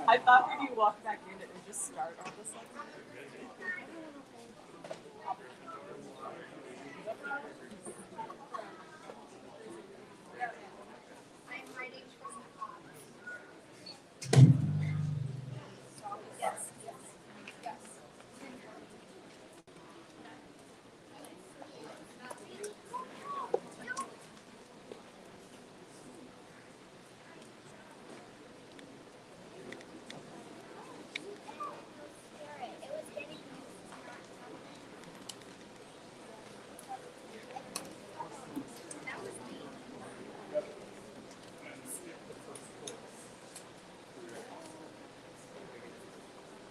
I thought when you walked back in, it would just start all of a sudden.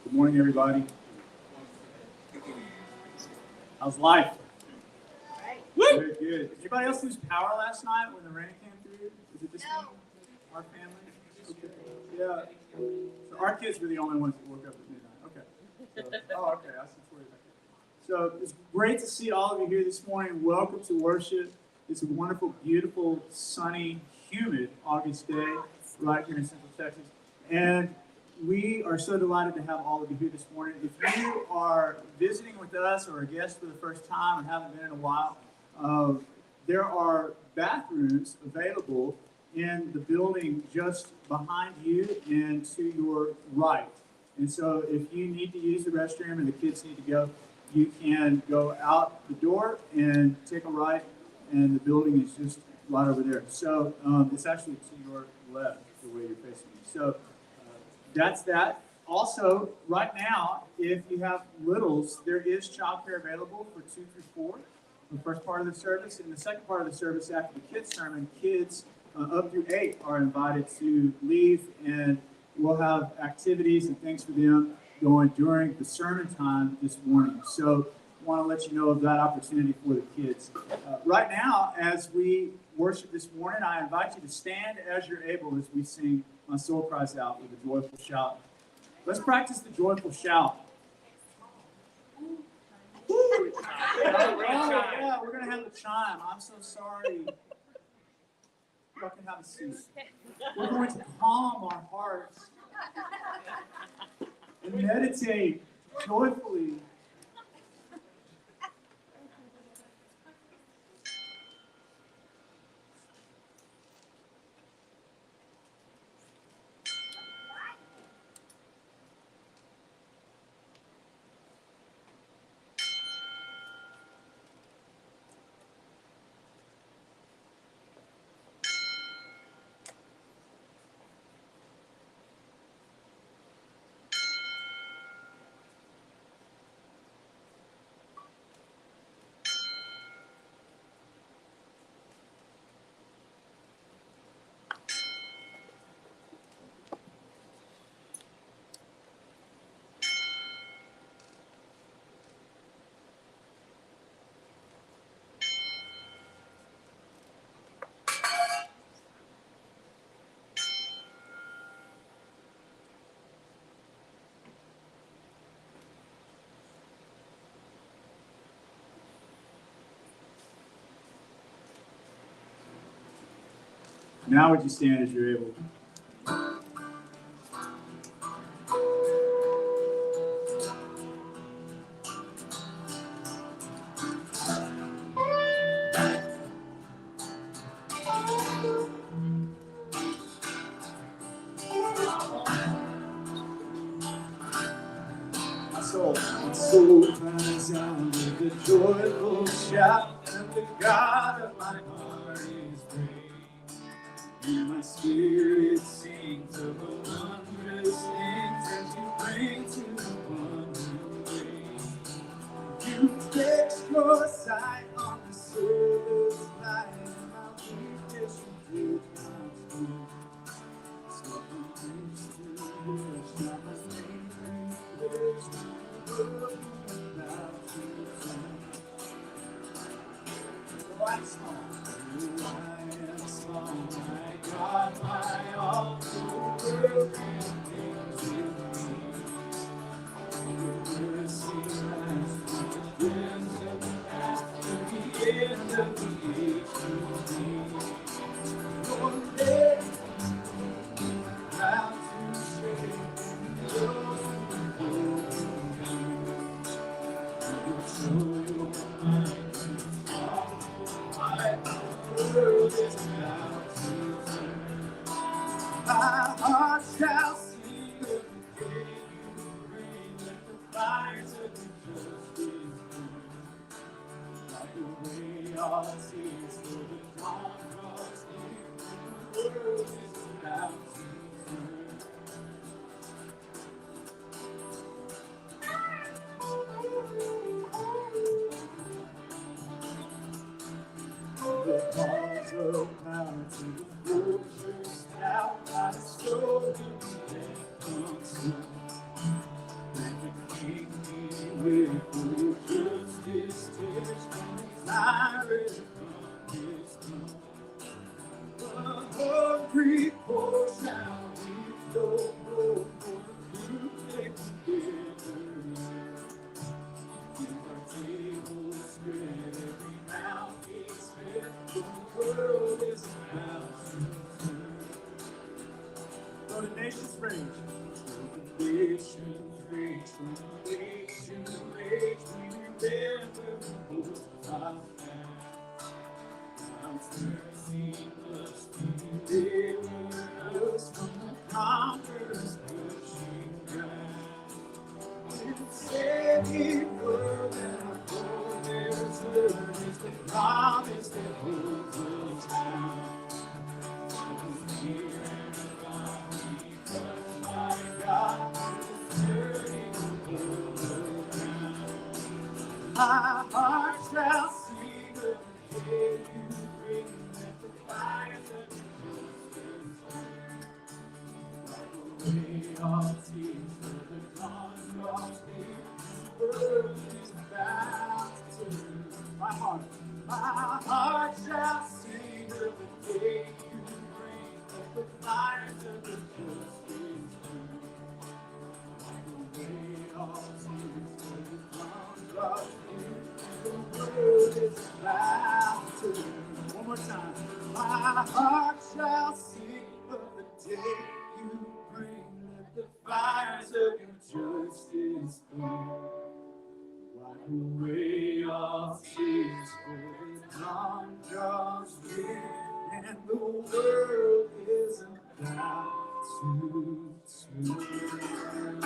Good morning, everybody. How's life? Good, good. Did anybody else lose power last night when the rain came through? Was it this one? Our family? Okay. Yeah. So our kids were the only ones that woke up at midnight. Okay. So, okay. I see where you're at. So it's great to see all of you here this morning. Welcome to worship. It's a wonderful, beautiful, sunny, humid August day right here in Central Texas. And we are so delighted to have all of you here this morning. If you are visiting with us or a guest for the first time and haven't been in a while, there are bathrooms available in the building just behind you and to your right. And so if you need to use the restroom and the kids need to go, you can go out the door and take a right, and the building is just right over there. So it's actually to your left, the way you're facing me. So that's that. Also, right now, if you have littles, there is childcare available for 2 through 4, the first part of the service. In the second part of the service, after the kids' sermon, kids up through 8 are invited to leave, and we'll have activities and things for them going during the sermon time this morning. So I want to let you know of that opportunity for the kids. Right now, as we worship this morning, I invite you to stand as you're able as we sing My Soul Cries Out with a joyful shout. Let's practice the joyful shout. Woo! Yeah, we're going to have the chime. I'm so sorry. Y'all can have a seat. We're going to calm our hearts and meditate joyfully. Now would you stand as you're able? My soul cries out with a joyful shout, and the God of my heart is great. And my spirit sings of the wondrous things that you bring to the one who waits. You fix your sight on the soul's light, and my weakness you did not see. So I'm used to worship, not my name, there's no without you. One song, I am strong, my God, my all, the world can give to me. Your mercy lasts to the ends of the past, to the end of the age to me. One day, heart shall sing of the day you bring, let the fires of your justice burn. Wipe away all tears for the dawn draws near, the world is about to turn. The halls of power to the fortress now, by the soul of the dead consumed. Let the king be with you, justice tears from his iris from his throne. The hungry poor shall be filled, for the fruit they together. Give our tables spread, every mouth is fed, the world is about to turn. Though the nations rage, though the nations rage, from age to age, we remember the hope of our past. God's mercy must deliver us from the conqueror's pushing ground. It's every word that our forebears heard is the promise that holds us down. Here and around, we touched by God, turning the world around. My heart shall sing of the day you bring, that the fires of your justice burn. Wipe away all tears, for the dawn draws near, the world is about to turn. My heart shall sing of the day you bring, that the fires of your justice burn. Wipe away all tears, for the dawn draws near, the world is about to turn. One more time. My heart shall sing of the day you bring, let the fires of your justice burn. Wipe away all tears, for the dawn draws near, and the world is about to turn.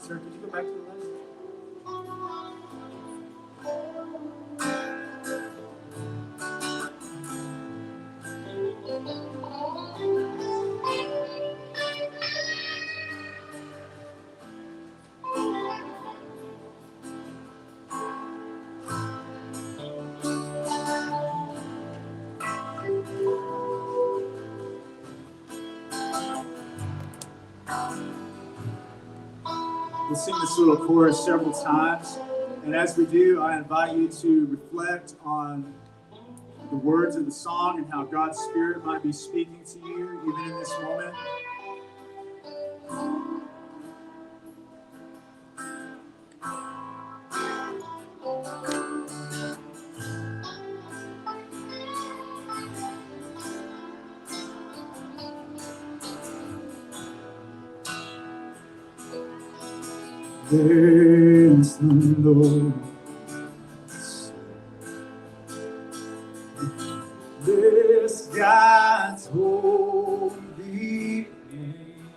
Sir, could you go back to the left? We'll sing this little chorus several times, and as we do, I invite you to reflect on the words of the song and how God's Spirit might be speaking to you even in this moment. There's the Lord. This God's holy name.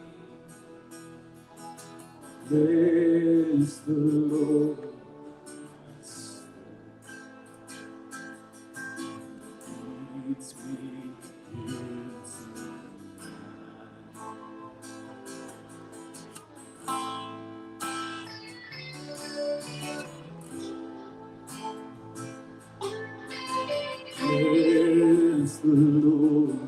There's the Lord. Leads me into Praise the Lord.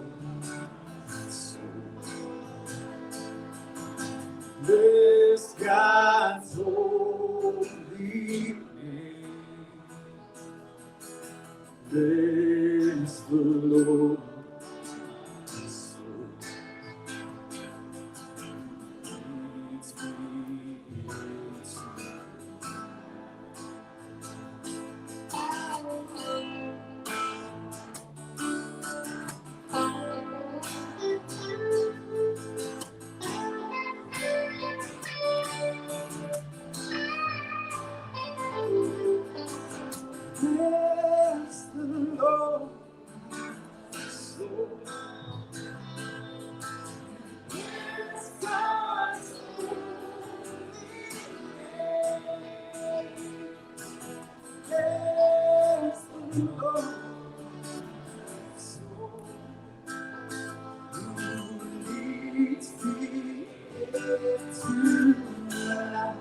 This God's holy Lord, soul, who leads me into life.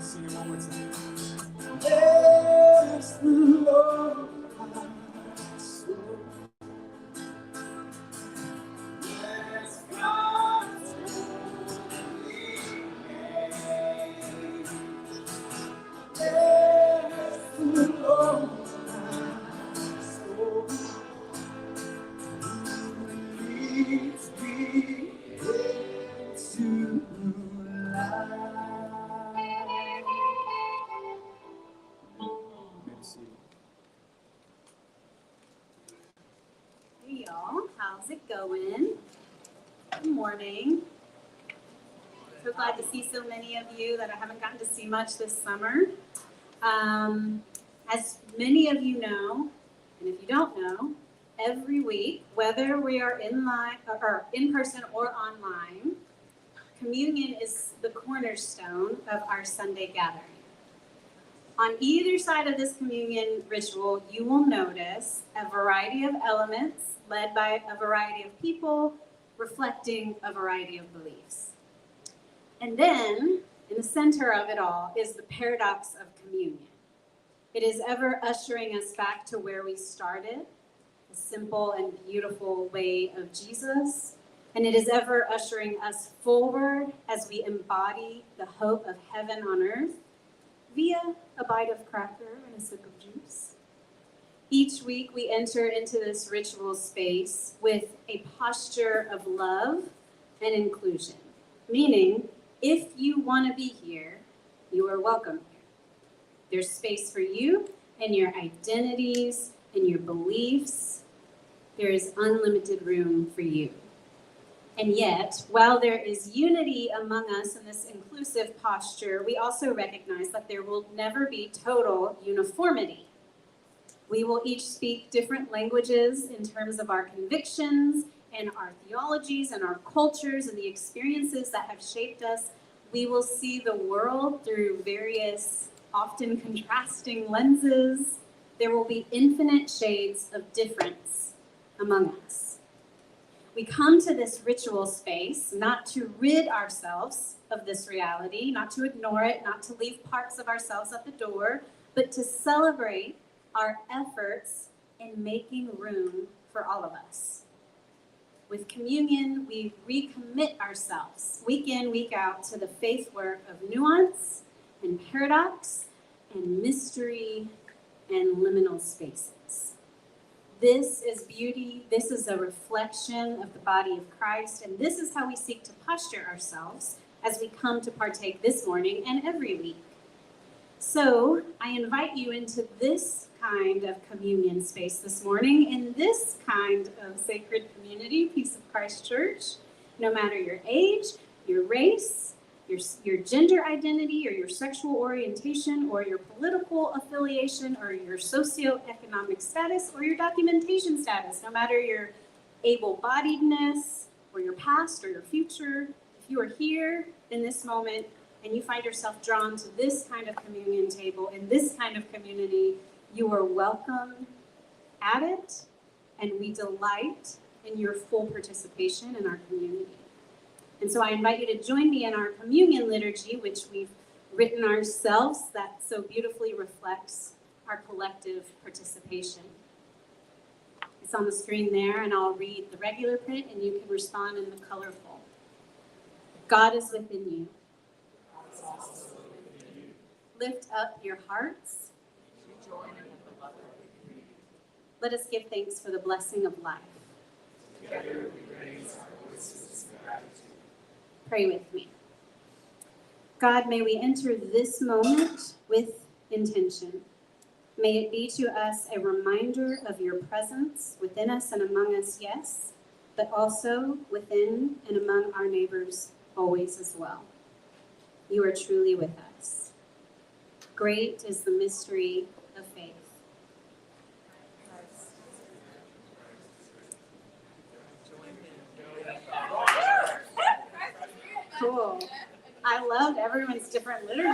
Sing it one more time. Bless the Lord, my soul. Bless God's holy name. Bless the Lord, my soul, who leads me into life. Merci. Hey y'all, how's it going? Good morning. So glad to see so many of you that I haven't gotten to see much this summer. As many of you know, and if you don't know, every week, whether we are in person or online, communion is the cornerstone of our Sunday gathering. On either side of this communion ritual, you will notice a variety of elements led by a variety of people, reflecting a variety of beliefs. And then, in the center of it all, is the paradox of communion. It is ever ushering us back to where we started, the simple and beautiful way of Jesus. And it is ever ushering us forward as we embody the hope of heaven on earth via a bite of cracker and a sip of juice. Each week we enter into this ritual space with a posture of love and inclusion, meaning if you want to be here, you are welcome here. There's space for you and your identities and your beliefs. There is unlimited room for you. And yet, while there is unity among us in this inclusive posture, we also recognize that there will never be total uniformity. We will each speak different languages in terms of our convictions and our theologies and our cultures and the experiences that have shaped us. We will see the world through various, often contrasting lenses. There will be infinite shades of difference among us. We come to this ritual space not to rid ourselves of this reality, not to ignore it, not to leave parts of ourselves at the door, but to celebrate our efforts in making room for all of us. With communion, we recommit ourselves week in, week out to the faith work of nuance and paradox and mystery and liminal spaces. This is beauty, this is a reflection of the body of Christ, and this is how we seek to posture ourselves as we come to partake this morning and every week. So I invite you into this kind of communion space this morning, in this kind of sacred community, Peace of Christ Church, no matter your age, your race, your gender identity, or your sexual orientation, or your political affiliation, or your socioeconomic status, or your documentation status, no matter your able-bodiedness, or your past, or your future. If you are here in this moment and you find yourself drawn to this kind of communion table in this kind of community, you are welcome at it, and we delight in your full participation in our community. And so I invite you to join me in our communion liturgy, which we've written ourselves, that so beautifully reflects our collective participation. It's on the screen there, and I'll read the regular print, and you can respond in the colorful. God is within you. Lift up your hearts. Let us give thanks for the blessing of life. Together we raise our voices in gratitude. Pray with me. God, may we enter this moment with intention. May it be to us a reminder of your presence within us and among us, yes, but also within and among our neighbors always as well. You are truly with us. Great is the mystery of faith.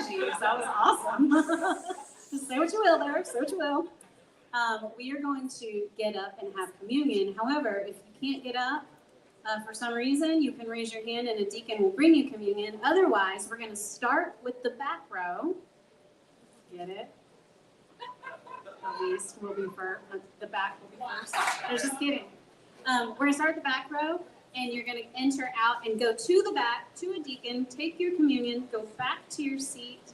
emojis. That was awesome. Just say what you will there. Say what you will. We are going to get up and have communion. However, if you can't get up for some reason, you can raise your hand and a deacon will bring you communion. Otherwise, we're going to start with the back row. Get it? At least will be first. The back will be first. I was just kidding. We're going to start at the back row, and you're going to enter out and go to the back to a deacon, take your communion, go back to your seat,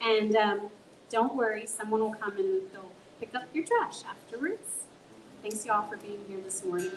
and don't worry, someone will come and they'll pick up your trash afterwards. Thanks y'all for being here this morning.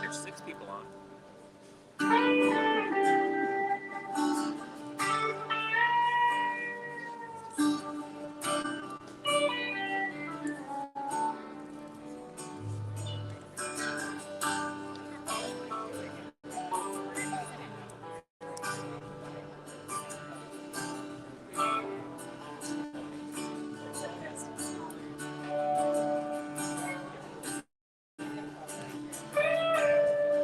There's 6 people on.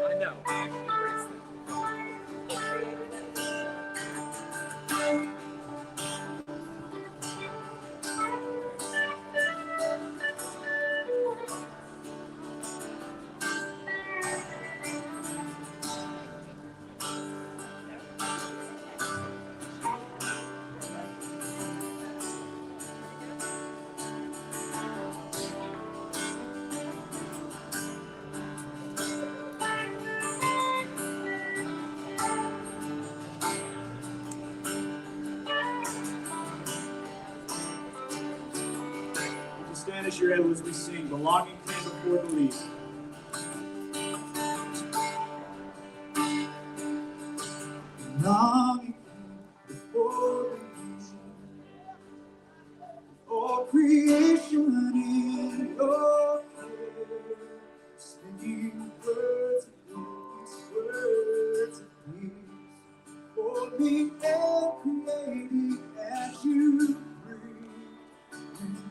I know. Stand as you're able as we sing, belonging came before belief. Belonging came before belief. All creation in your care. Speaking words of peace, words of peace. Holy and creating as you breathe.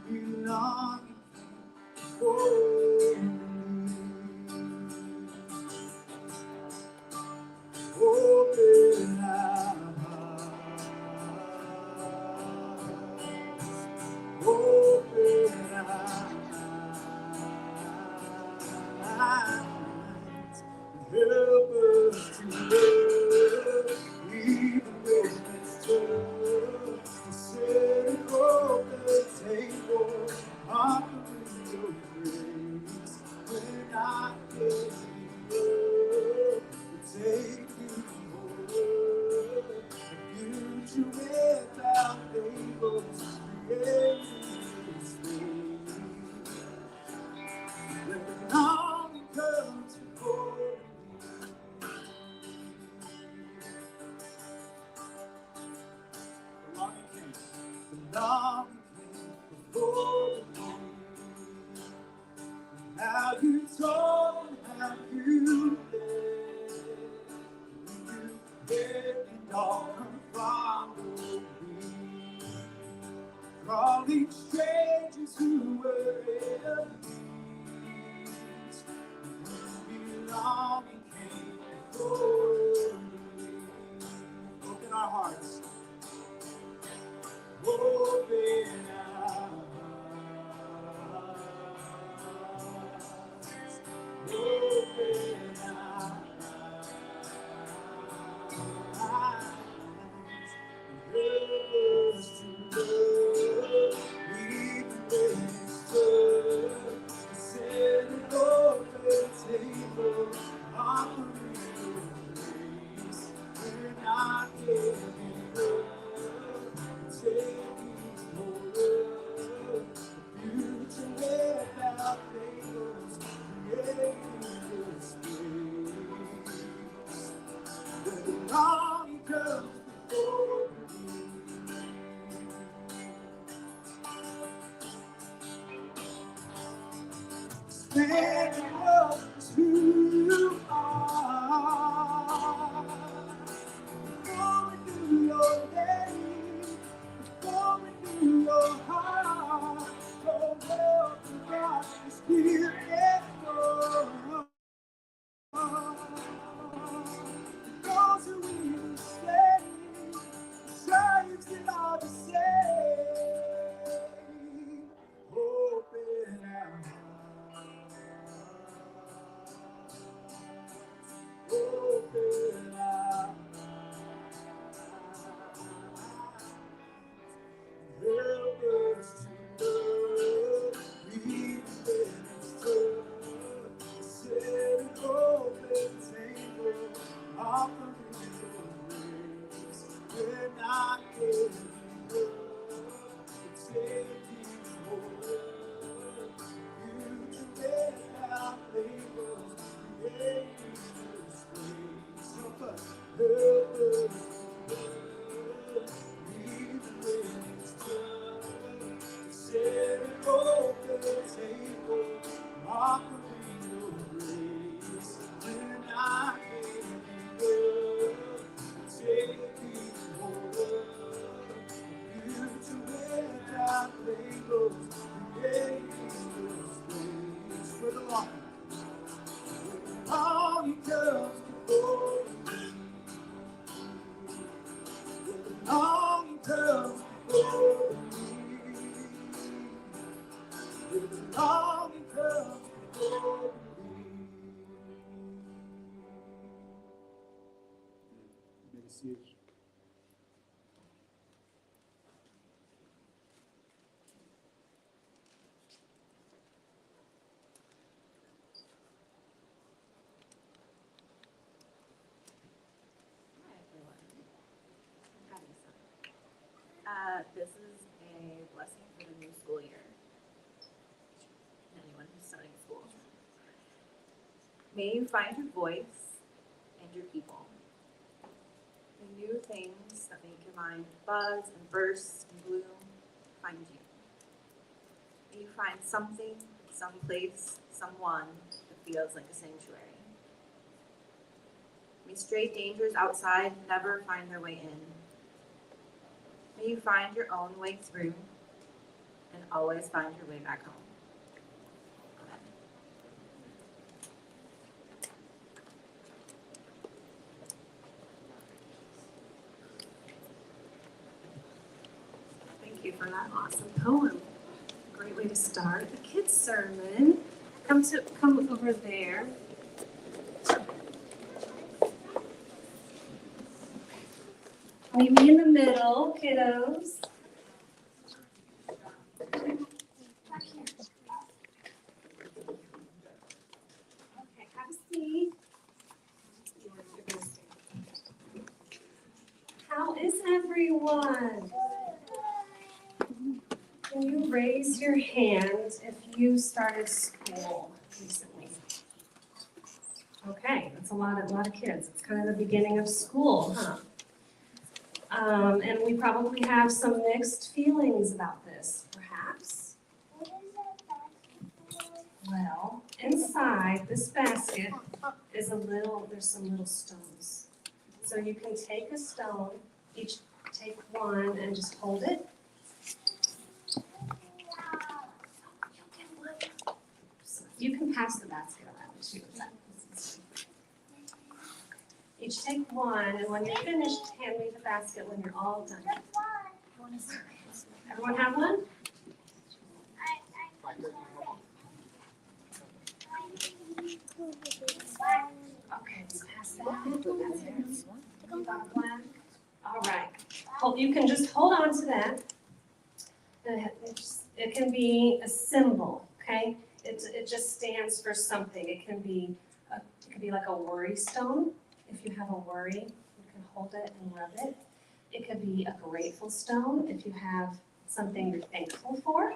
You belong for me. Open our hearts. Open our eyes. Help us to love even when it's tough. Set it on the table, offering your grace. We're not giving up, we're taking hold. A future without labels, creating this space. When all becomes before me. Belonging came before me. How you told, how you led. You beckoned on from me. Calling strangers who were enemies. Belonging came before me. Open our hearts. Open our hearts. Open our eyes. Help us to love. We can serve. Set it on the table. Offering your grace. We're not here. Emmanuel is who you are. Glory to your name, glory to your heart. The world of God is here and more. Those who will stay, giants that are the same. Open our hearts, open our help us to love, we set an open table, offering your grace. We're not getting up, we're taking more. You to let our labels create this space. Help us to love. Lead the way it's done. Set an open table, offering your grace. We're not giving up, we're taking more. You to let our labels create this space. For the longing comes before me. Longing comes before me. Longing comes before me. Make a seat. Hi, everyone. Happy Sunday. This is a blessing for the new school year. Anyone who's starting school. May you find your voice and your people. The new things that make your mind buzz and burst and bloom find you. May you find something, someplace, someone that feels like a sanctuary. May stray dangers outside never find their way in. May you find your own way through and always find your way back home. Amen. Thank you for that awesome poem. Great way to start the kids' sermon. Come over there. Meet me in the middle, kiddos. Okay, have a seat. How is everyone? Can you raise your hand if you started school recently? Okay, that's a lot of kids. It's kind of the beginning of school, huh? And we probably have some mixed feelings about this, perhaps. Well, inside this basket is there's some little stones. So you can take a stone, each take one and just hold it. You can pass the basket around too. Each take one, and when you're finished, hand me the basket when you're all done. Everyone have one? Okay, pass that. That's it. You got a black? All right. You can just hold on to that. It can be a symbol, okay? It just stands for something. It can be like a worry stone. If you have a worry, you can hold it and rub it. It could be a grateful stone if you have something you're thankful for.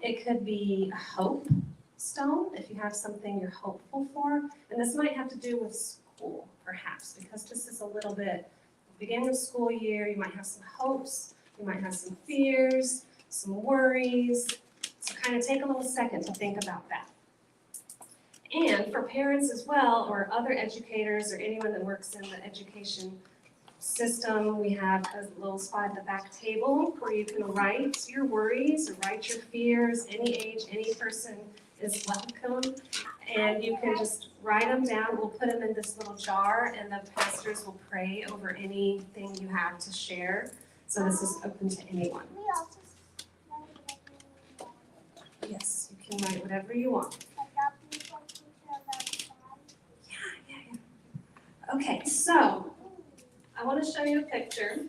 It could be a hope stone if you have something you're hopeful for. And this might have to do with school, perhaps, because this is a little bit beginning of school year. You might have some hopes, you might have some fears, some worries. So kind of take a little second to think about that. And for parents as well, or other educators, or anyone that works in the education system, we have a little spot at the back table where you can write your worries, or write your fears. Any age, any person is welcome. And you can just write them down. We'll put them in this little jar, and the pastors will pray over anything you have to share. So this is open to anyone. Yes, you can write whatever you want. Yeah. Okay, so I want to show you a picture.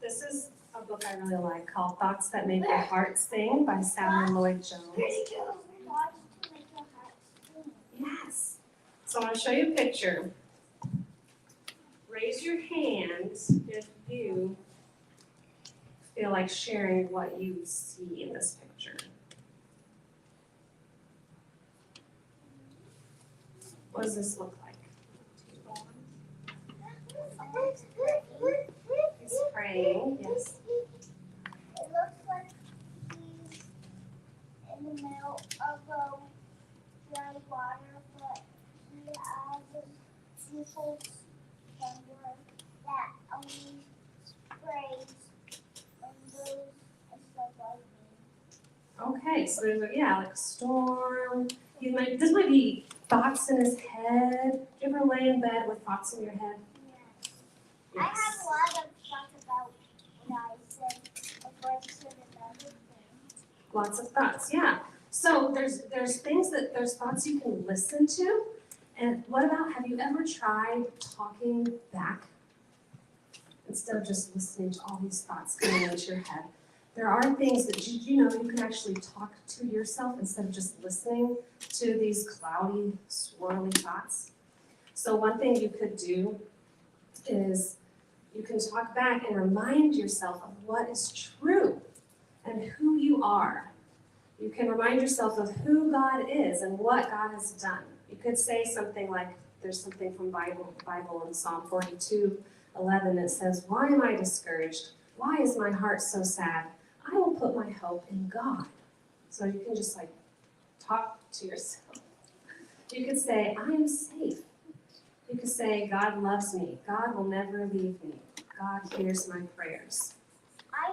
This is a book I really like called Thoughts That Make Your Heart Sing by Sally Lloyd-Jones. Yes. So I want to show you a picture. Raise your hands if you feel like sharing what you see in this picture. What does this look like? He's praying, yes. It looks like he's in the middle of a dry water, but he has a beautiful camera that only sprays and goes and stuff like that. Okay, so there's like a storm. This might be thoughts in his head. Do you ever lay in bed with thoughts in your head? I have a lot of stuff about what I said, and other things. Lots of thoughts, yeah. So there's thoughts you can listen to. And what about, have you ever tried talking back instead of just listening to all these thoughts coming into your head? There are things that you can actually talk to yourself instead of just listening to these cloudy, swirly thoughts. So one thing you could do is you can talk back and remind yourself of what is true and who you are. You can remind yourself of who God is and what God has done. You could say something like, there's something from Bible in Psalm 42:11 that says, "Why am I discouraged? Why is my heart so sad? I will put my hope in God." So you can just talk to yourself. You could say, "I am safe." You could say, "God loves me. God will never leave me. God hears my prayers." I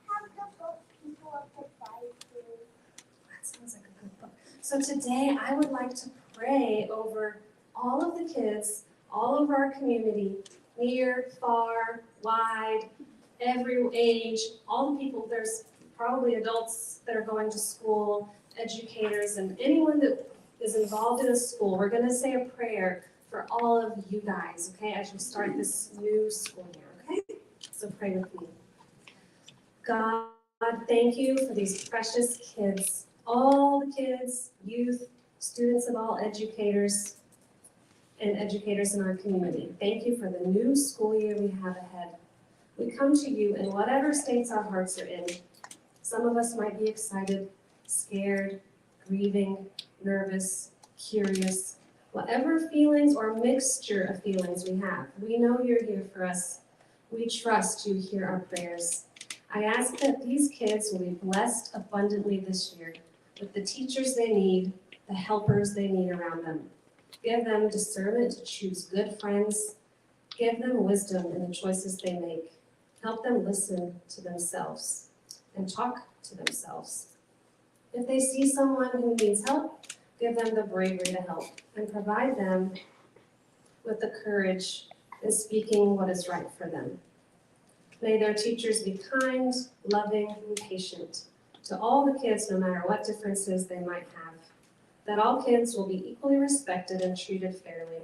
have the book People of the Bible. That sounds like a good book. So today I would like to pray over all of the kids, all over our community, near, far, wide, every age, all the people. There's probably adults that are going to school, educators, and anyone that is involved in a school. We're going to say a prayer for all of you guys, okay, as you start this new school year, okay? So pray with me. God, thank you for these precious kids, all the kids, youth, students of all educators, and educators in our community. Thank you for the new school year we have ahead. We come to you in whatever states our hearts are in. Some of us might be excited, scared, grieving, nervous, curious, whatever feelings or mixture of feelings we have. We know you're here for us. We trust you hear our prayers. I ask that these kids will be blessed abundantly this year with the teachers they need, the helpers they need around them. Give them discernment to choose good friends. Give them wisdom in the choices they make. Help them listen to themselves and talk to themselves. If they see someone who needs help, give them the bravery to help and provide them with the courage in speaking what is right for them. May their teachers be kind, loving, and patient to all the kids, no matter what differences they might have. That all kids will be equally respected and treated fairly.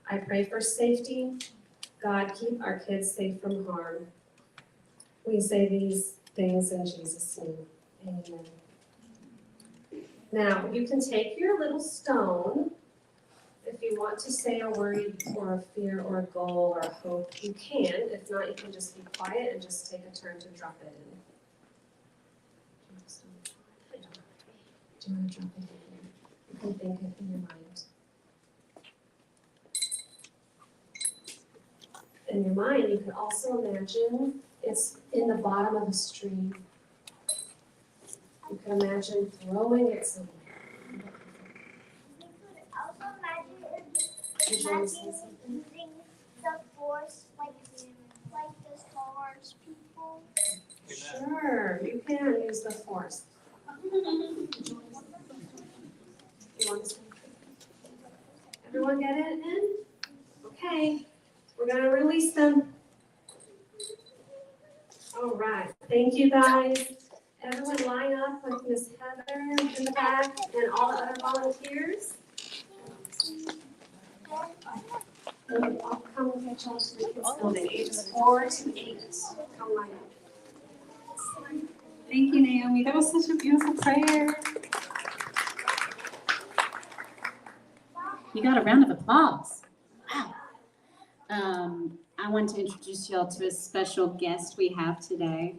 I pray for safety. God, keep our kids safe from harm. We say these things in Jesus' name. Amen. Now, you can take your little stone. If you want to say a worry or a fear or a goal or a hope, you can. If not, you can just be quiet and just take a turn to drop it in. Do you want to drop it in here? You can think it in your mind. In your mind, you can also imagine it's in the bottom of a stream. You can imagine throwing it somewhere. Using the force like the stars people. Sure, you can use the force. You want to- Everyone get it in? Okay, we're gonna release them. All right, thank you guys. Everyone line up with Miss Heather in the back and all the other volunteers. And I'll come get y'all to the kids building, ages 4 to 8. Come line up. Thank you, Naomi. That was such a beautiful prayer. You got a round of applause. Wow. I want to introduce y'all to a special guest we have today.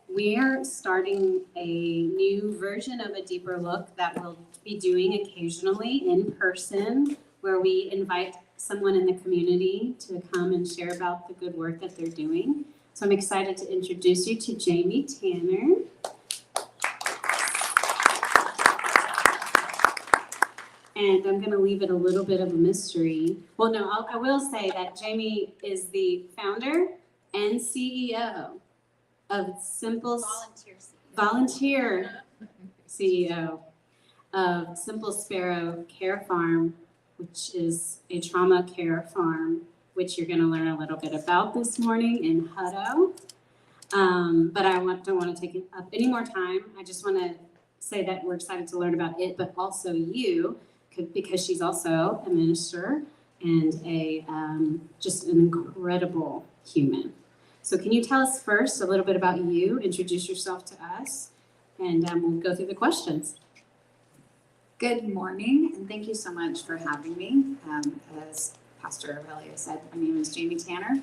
We're starting a new version of a deeper look that we'll be doing occasionally in person, where we invite someone in the community to come and share about the good work that they're doing. So I'm excited to introduce you to Jamie Tanner. And I'm going to leave it a little bit of a mystery. Well, no, I will say that Jamie is the founder and CEO of volunteer CEO of Simple Sparrow Care Farm, which is a trauma care farm, which you're going to learn a little bit about this morning in Hutto. But I don't want to take up any more time. I just want to say that we're excited to learn about it, but also you, because she's also a minister and a just an incredible human. So can you tell us first a little bit about you, introduce yourself to us, and we'll go through the questions. Good morning, and thank you so much for having me. As Pastor Aurelia said, my name is Jamie Tanner.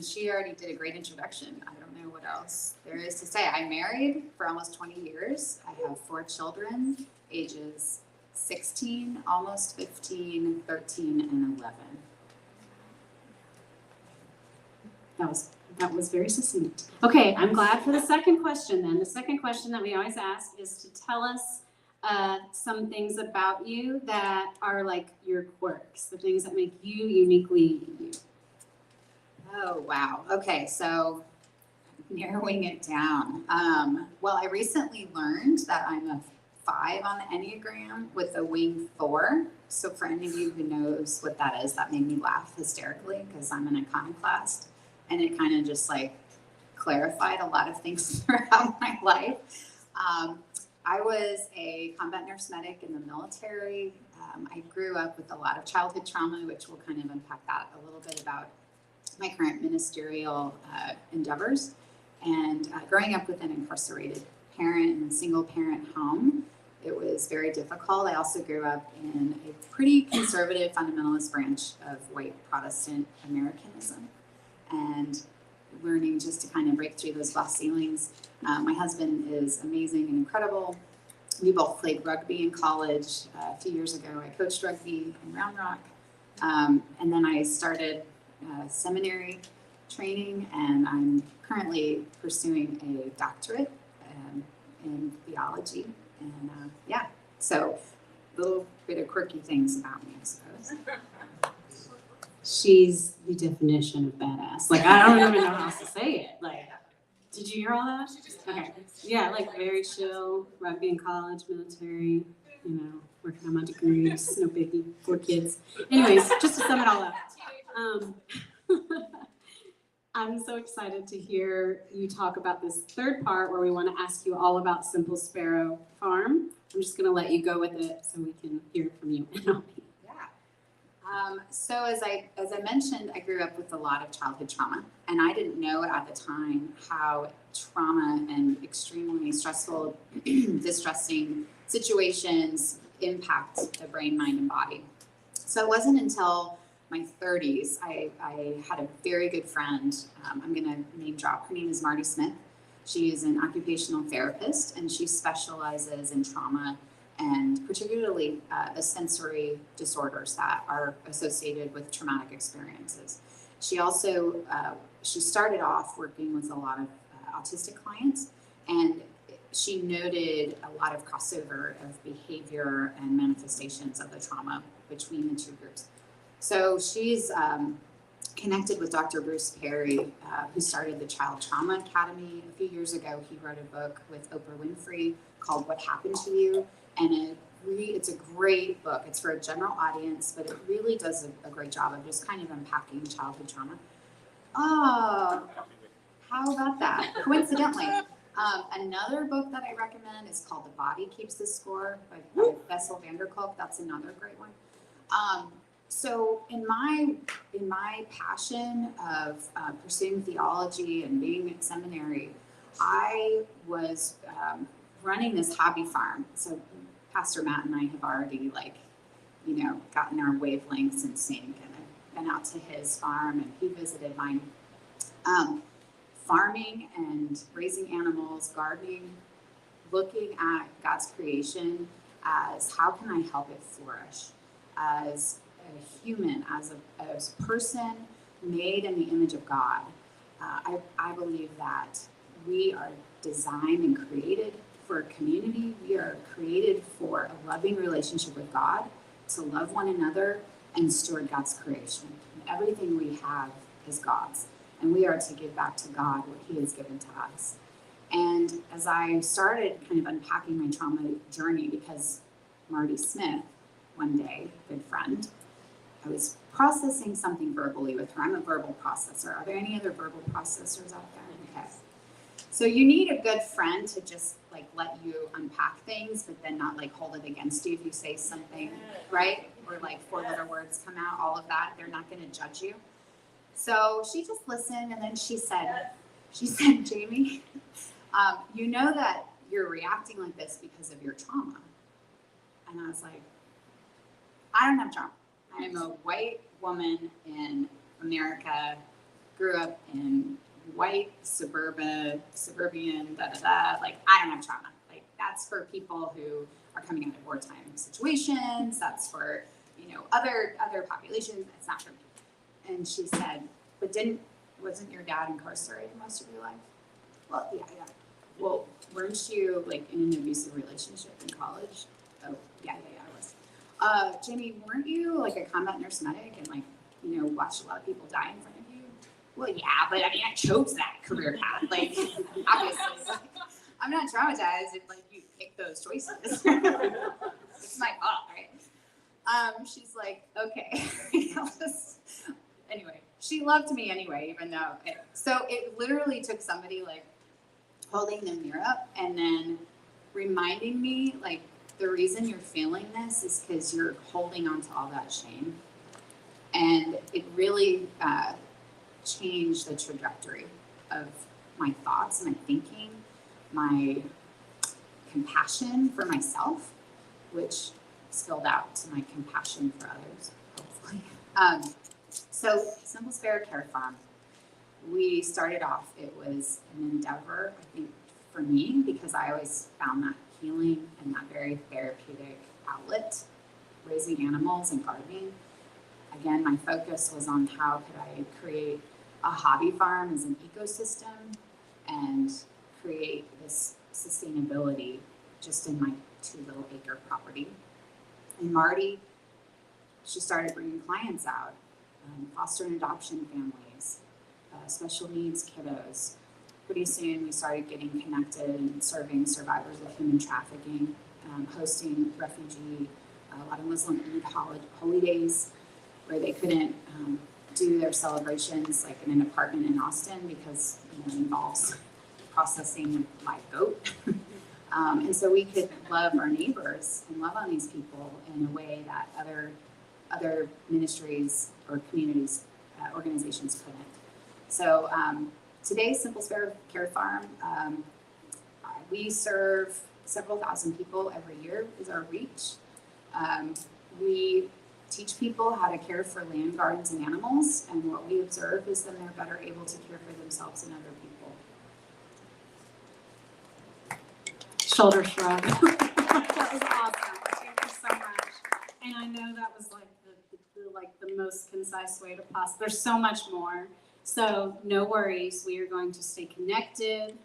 She already did a great introduction. I don't know what else there is to say. I'm married for almost 20 years. I have 4 children, ages 16, almost 15, 13, and 11. That was very succinct. Okay, I'm glad for the second question then. The second question that we always ask is to tell us some things about you that are like your quirks, the things that make you uniquely you. Oh, wow. Okay, so narrowing it down. Well, I recently learned that I'm a 5 on the Enneagram with a wing 4. So for any of you who knows what that is, that made me laugh hysterically because I'm an iconoclast. And it kind of just like clarified a lot of things throughout my life. I was a combat nurse medic in the military. I grew up with a lot of childhood trauma, which we'll kind of unpack that a little bit about my current ministerial endeavors. And growing up with an incarcerated parent in a single parent home, it was very difficult. I also grew up in a pretty conservative fundamentalist branch of white Protestant Americanism. And learning just to kind of break through those glass ceilings. My husband is amazing and incredible. We both played rugby in college. A few years ago, I coached rugby in Round Rock. And then I started seminary training, and I'm currently pursuing a doctorate in theology. And so a little bit of quirky things about me, I suppose. She's the definition of badass. Like, I don't even know how else to say it. Like, did you hear all that? Okay. Yeah, like very chill, rugby in college, military, working on my degrees, no biggie, 4 kids. Anyways, just to sum it all up. I'm so excited to hear you talk about this third part where we want to ask you all about Simple Sparrow Farm. I'm just going to let you go with it so we can hear from you and not me. So as I mentioned, I grew up with a lot of childhood trauma, and I didn't know at the time how trauma and extremely stressful, distressing situations impact the brain, mind, and body. So it wasn't until my 30s, I had a very good friend. I'm going to name drop. Her name is Marty Smith. She is an occupational therapist, and she specializes in trauma and particularly the sensory disorders that are associated with traumatic experiences. She also, she started off working with a lot of autistic clients, and she noted a lot of crossover of behavior and manifestations of the trauma between the two groups. So she's connected with Dr. Bruce Perry, who started the Child Trauma Academy. A few years ago, he wrote a book with Oprah Winfrey called What Happened to You? And it's a great book. It's for a general audience, but it really does a great job of just kind of unpacking childhood trauma. Oh, how about that? Coincidentally. Another book that I recommend is called The Body Keeps the Score by Bessel van der Kolk. That's another great one. So in my passion of pursuing theology and being at seminary, I was running this hobby farm. So Pastor Matt and I have already gotten our wavelengths in sync, and I've been out to his farm and he visited mine. Farming and raising animals, gardening, looking at God's creation as how can I help it flourish? As a human, as a person made in the image of God, I believe that we are designed and created for a community. We are created for a loving relationship with God, to love one another and steward God's creation. And everything we have is God's. And we are to give back to God what he has given to us. And as I started kind of unpacking my trauma journey, because Marty Smith, one day, good friend, I was processing something verbally with her. I'm a verbal processor. Are there any other verbal processors out there? Okay. So you need a good friend to just let you unpack things, but then not hold it against you if you say something, right? Or 4-letter words come out, all of that. They're not going to judge you. So she just listened, and then she said, Jamie, you know that you're reacting like this because of your trauma. And I was like, I don't have trauma. I'm a white woman in America, grew up in white suburban, I don't have trauma. That's for people who are coming out of wartime situations. That's for, other populations. It's not for me. And she said, but wasn't your dad incarcerated most of your life? Well, yeah. Well, weren't you in an abusive relationship in college? Oh, yeah, I was. Jamie, weren't you a combat nurse medic and watched a lot of people die in front of you? Well, yeah, but I chose that career path. Obviously, I'm not traumatized if you pick those choices. It's my fault, right? She's like, okay. Anyway, she loved me anyway, even though so it literally took somebody holding the mirror up and then reminding me the reason you're feeling this is because you're holding on to all that shame. And it really changed the trajectory of my thoughts, my thinking, my compassion for myself, which spilled out to my compassion for others, hopefully. So Simple Spare Care Farm, we started off, it was an endeavor, I think, for me, because I always found that healing and that very therapeutic outlet, raising animals and gardening. Again, my focus was on how could I create a hobby farm as an ecosystem and create this sustainability just in my 2-little-acre property. And Marty, she started bringing clients out, foster and adoption families, special needs kiddos. Pretty soon we started getting connected and serving survivors of human trafficking, hosting refugee, a lot of Muslim Eid holy days where they couldn't do their celebrations in an apartment in Austin because it involves processing live goat. And so we could love our neighbors and love on these people in a way that other ministries or communities, organizations couldn't. So today, Simple Spare Care Farm, we serve several thousand people every year is our reach. We teach people how to care for land, gardens, and animals, and what we observe is that they're better able to care for themselves and other people. Shoulder shrug. That was awesome. Thank you so much. And I know that was the most concise way to possibly. There's so much more. So no worries. We are going to stay connected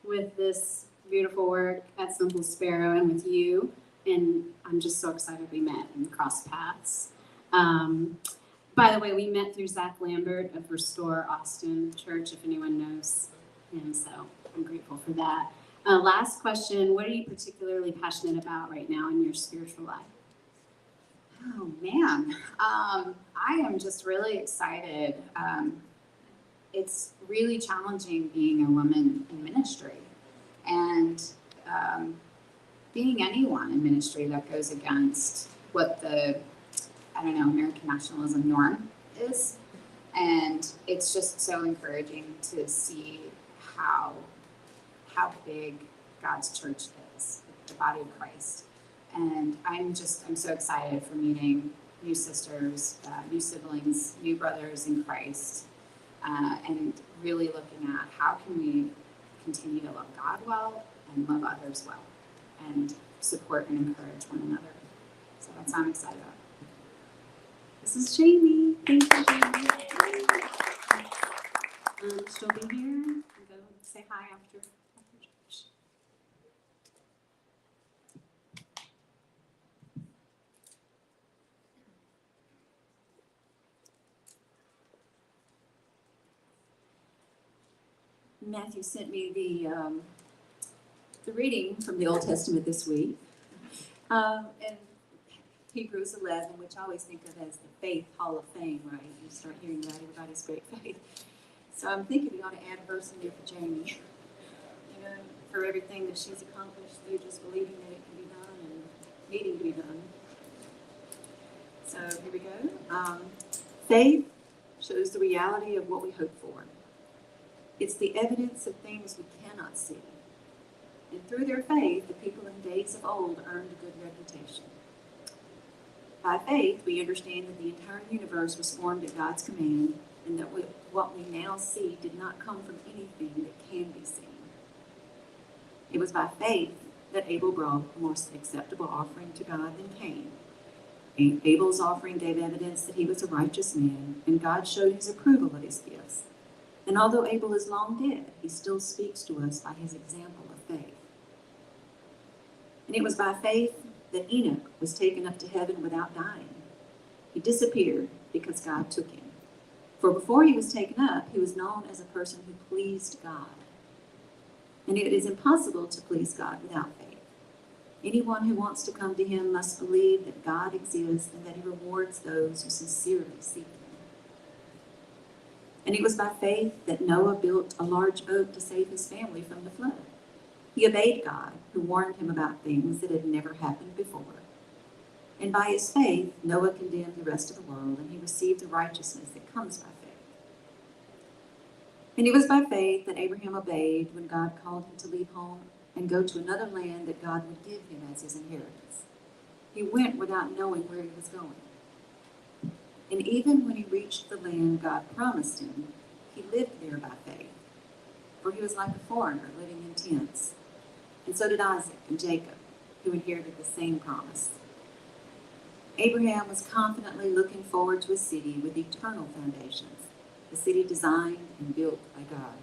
with this beautiful work at Simple Sparrow and with you. And I'm just so excited we met and crossed paths. By the way, we met through Zach Lambert of Restore Austin Church, if anyone knows him. So I'm grateful for that. Last question, what are you particularly passionate about right now in your spiritual life? Oh man, I am just really excited. It's really challenging being a woman in ministry, and being anyone in ministry that goes against what the American nationalism norm is. And it's just so encouraging to see how big God's church is, the body of Christ. And I'm so excited for meeting new sisters, new siblings, new brothers in Christ, and really looking at how can we continue to love God well and love others well, and support and encourage one another. So that's what I'm excited about. This is Jamie. Thank you, Jamie. She'll be here and go say hi after church. Matthew sent me the reading from the Old Testament this week, and Hebrews 11, which I always think of as the faith hall of fame, right? You start hearing about everybody's great faith. So I'm thinking we ought to add a verse in there for Jamie, for everything that she's accomplished through just believing that it can be done and needing to be done. So here we go. Faith shows the reality of what we hope for. It's the evidence of things we cannot see. And through their faith, the people in days of old earned a good reputation. By faith, we understand that the entire universe was formed at God's command, and that what we now see did not come from anything that can be seen. It was by faith that Abel brought a more acceptable offering to God than Cain. Abel's offering gave evidence that he was a righteous man, and God showed his approval of his gifts. And although Abel is long dead, he still speaks to us by his example of faith. And it was by faith that Enoch was taken up to heaven without dying. He disappeared because God took him. For before he was taken up, he was known as a person who pleased God. And it is impossible to please God without faith. Anyone who wants to come to him must believe that God exists and that he rewards those who sincerely seek him. And it was by faith that Noah built a large boat to save his family from the flood. He obeyed God, who warned him about things that had never happened before. And by his faith, Noah condemned the rest of the world, and he received the righteousness that comes by faith. And it was by faith that Abraham obeyed when God called him to leave home and go to another land that God would give him as his inheritance. He went without knowing where he was going. And even when he reached the land God promised him, he lived there by faith, for he was like a foreigner living in tents. And so did Isaac and Jacob, who inherited the same promise. Abraham was confidently looking forward to a city with eternal foundations, a city designed and built by God.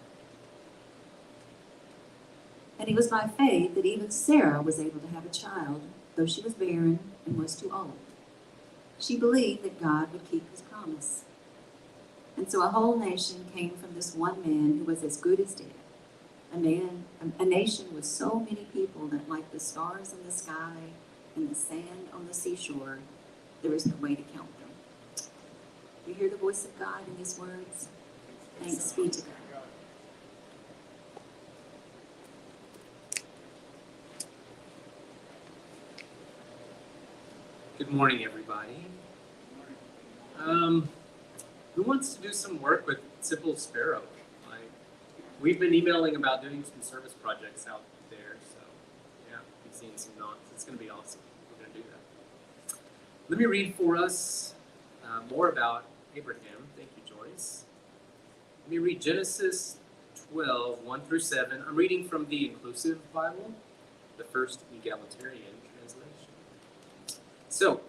And it was by faith that even Sarah was able to have a child, though she was barren and was too old. She believed that God would keep his promise. And so a whole nation came from this one man who was as good as dead. A nation with so many people that, like the stars in the sky and the sand on the seashore, there is no way to count them. You hear the voice of God in these words? Thanks be to God. Good morning, everybody. Who wants to do some work with Simple Sparrow? We've been emailing about doing some service projects out there, so yeah, we've seen some nods. It's going to be awesome. We're going to do that. Let me read for us more about Abraham. Thank you, Joyce. Let me read Genesis 12, 1 through 7. I'm reading from the Inclusive Bible, the first egalitarian translation. So,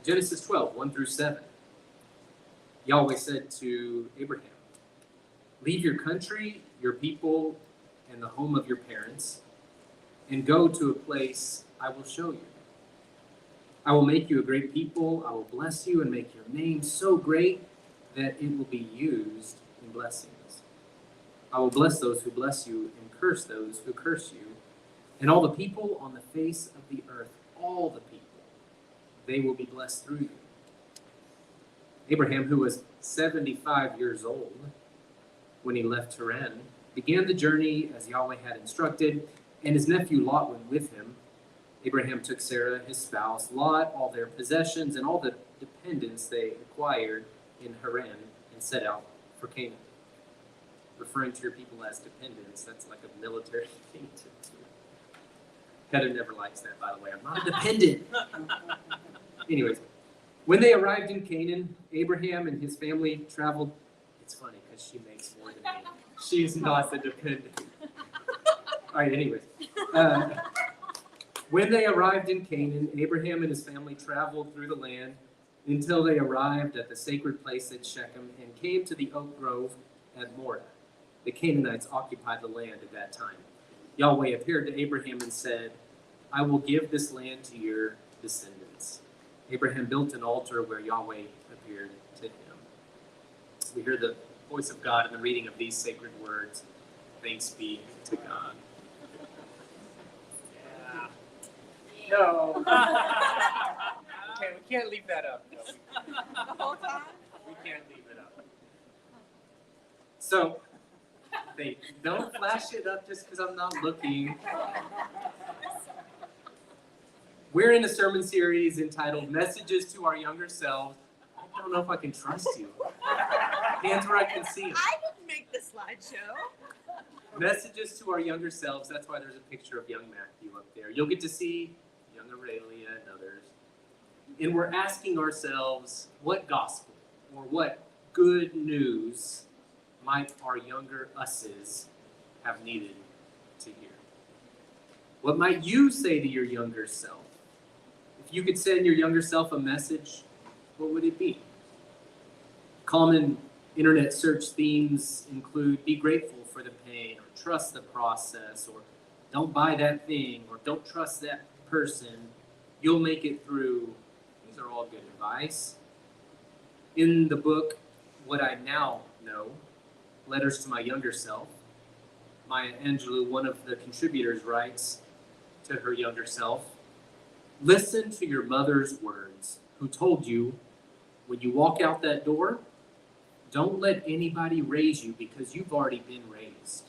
Genesis 12, 1 through 7. Yahweh said to Abraham, "Leave your country, your people, and the home of your parents, and go to a place I will show you. I will make you a great people. I will bless you and make your name so great that it will be used in blessings. I will bless those who bless you and curse those who curse you. And all the people on the face of the earth, all the people, they will be blessed through you. Abraham, who was 75 years old when he left Haran, began the journey as Yahweh had instructed, and his nephew Lot went with him. Abraham took Sarah, his spouse, Lot, all their possessions, and all the dependents they acquired in Haran, and set out for Canaan. Referring to your people as dependents, that's like a military thing to do. Heather never likes that, by the way. I'm not a dependent. Anyways, when they arrived in Canaan, Abraham and his family traveled. It's funny because she makes more than me. She's not the dependent. All right, anyways. When they arrived in Canaan, Abraham and his family traveled through the land until they arrived at the sacred place at Shechem and came to the oak grove at Moreh. The Canaanites occupied the land at that time. Yahweh appeared to Abraham and said, I will give this land to your descendants. Abraham built an altar where Yahweh appeared to him. We hear the voice of God in the reading of these sacred words. Thanks be to God. Yeah. No. Okay, we can't leave that up. No, The whole time? we can't leave it up. So, don't flash it up just because I'm not looking. We're in a sermon series entitled Messages to Our Younger Selves. I don't know if I can trust you. Hands where I can see it. I didn't make the slideshow. Messages to our younger selves. That's why there's a picture of young Matthew up there. You'll get to see young Aurelia and others. And we're asking ourselves, what gospel or what good news might our younger us's have needed to hear? What might you say to your younger self? If you could send your younger self a message, what would it be? Common internet search themes include be grateful for the pain, or trust the process, or don't buy that thing, or don't trust that person. You'll make it through. These are all good advice. In the book, What I Now Know, Letters to My Younger Self, Maya Angelou, one of the contributors, writes to her younger self, listen to your mother's words, who told you, when you walk out that door, don't let anybody raise you because you've already been raised.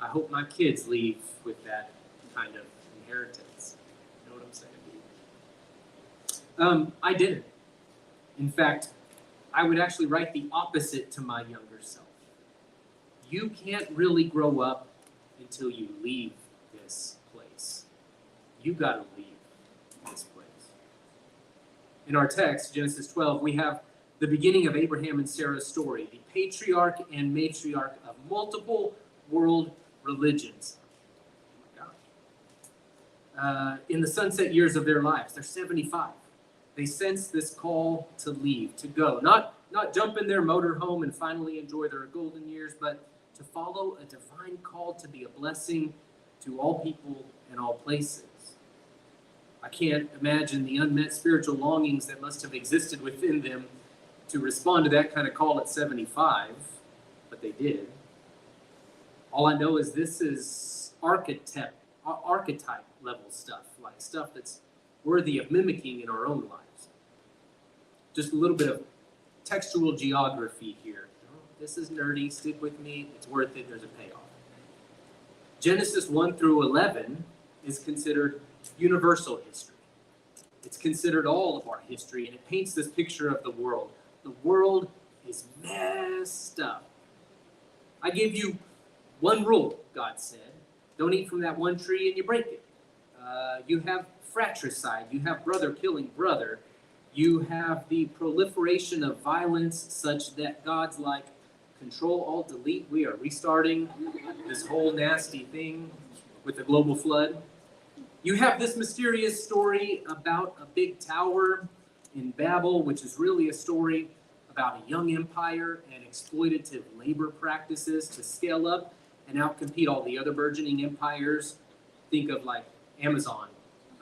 I hope my kids leave with that kind of inheritance. You know what I'm saying? I didn't. In fact, I would actually write the opposite to my younger self. You can't really grow up until you leave this place. You gotta leave this place. In our text, Genesis 12, we have the beginning of Abraham and Sarah's story, the patriarch and matriarch of multiple world religions. Oh my gosh. In the sunset years of their lives, they're 75. They sense this call to leave, to go. Not jump in their motorhome and finally enjoy their golden years, but to follow a divine call to be a blessing to all people and all places. I can't imagine the unmet spiritual longings that must have existed within them to respond to that kind of call at 75, but they did. All I know is this is archetype level stuff, like stuff that's worthy of mimicking in our own lives. Just a little bit of textual geography here. This is nerdy, stick with me, it's worth it, there's a payoff. Genesis 1 through 11 is considered universal history. It's considered all of our history, and it paints this picture of the world. The world is messed up. I give you one rule, God said. Don't eat from that one tree and you break it. You have fratricide. You have brother killing brother. You have the proliferation of violence such that God's like, Control, Alt, Delete. We are restarting this whole nasty thing with the global flood. You have this mysterious story about a big tower in Babel, which is really a story about a young empire and exploitative labor practices to scale up and outcompete all the other burgeoning empires think of like Amazon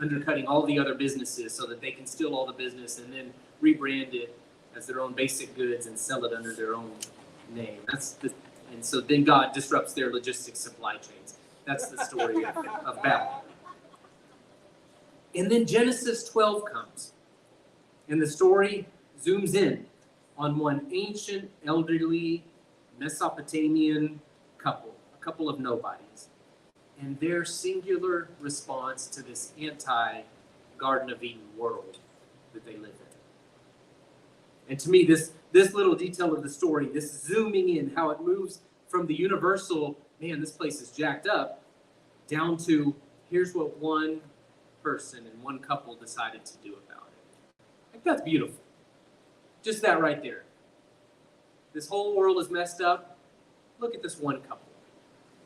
undercutting all the other businesses so that they can steal all the business and then rebrand it as their own basic goods and sell it under their own name. And so then God disrupts their logistics supply chains. That's the story of Babylon. And then Genesis 12 comes, and the story zooms in on one ancient, elderly, Mesopotamian couple, a couple of nobodies, and their singular response to this anti-Garden of Eden world that they live in. And to me, this little detail of the story, this zooming in, how it moves from the universal, man, this place is jacked up, down to here's what one person and one couple decided to do about it. Like, that's beautiful. Just that right there. This whole world is messed up. Look at this one couple.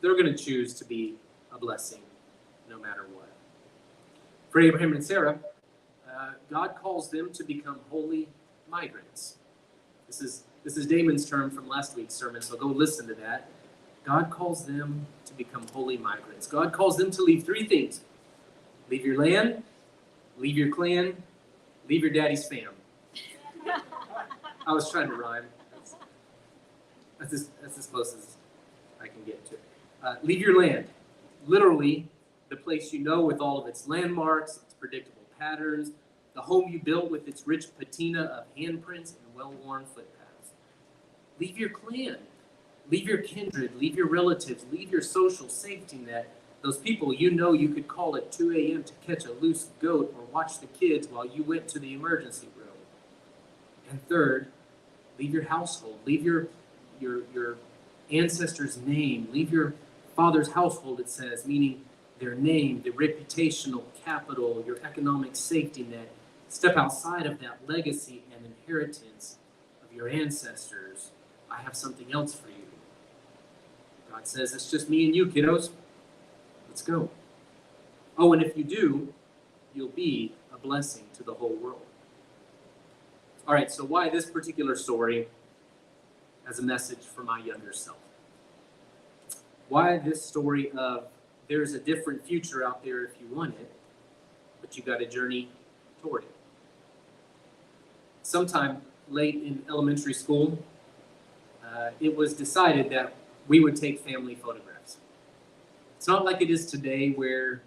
They're going to choose to be a blessing no matter what. For Abraham and Sarah, God calls them to become holy migrants. This is Damon's term from last week's sermon, so go listen to that. God calls them to become holy migrants. God calls them to leave three things. Leave your land, leave your clan, leave your daddy's fam. I was trying to rhyme. That's as close as I can get to it. Leave your land. Literally, the place you know with all of its landmarks, its predictable patterns, the home you built with its rich patina of handprints and well-worn footpaths. Leave your clan. Leave your kindred. Leave your relatives. Leave your social safety net. Those people you know you could call at 2 a.m. to catch a loose goat or watch the kids while you went to the emergency room. And third, leave your household. Leave your ancestor's name. Leave your father's household, it says, meaning their name, the reputational capital, your economic safety net. Step outside of that legacy and inheritance of your ancestors. I have something else for you. God says, it's just me and you, kiddos. Let's go. Oh, and if you do, you'll be a blessing to the whole world. All right, so why this particular story as a message for my younger self? Why this story of there's a different future out there if you want it, but you got to journey toward it. Sometime late in elementary school, it was decided that we would take family photographs. It's not like it is today where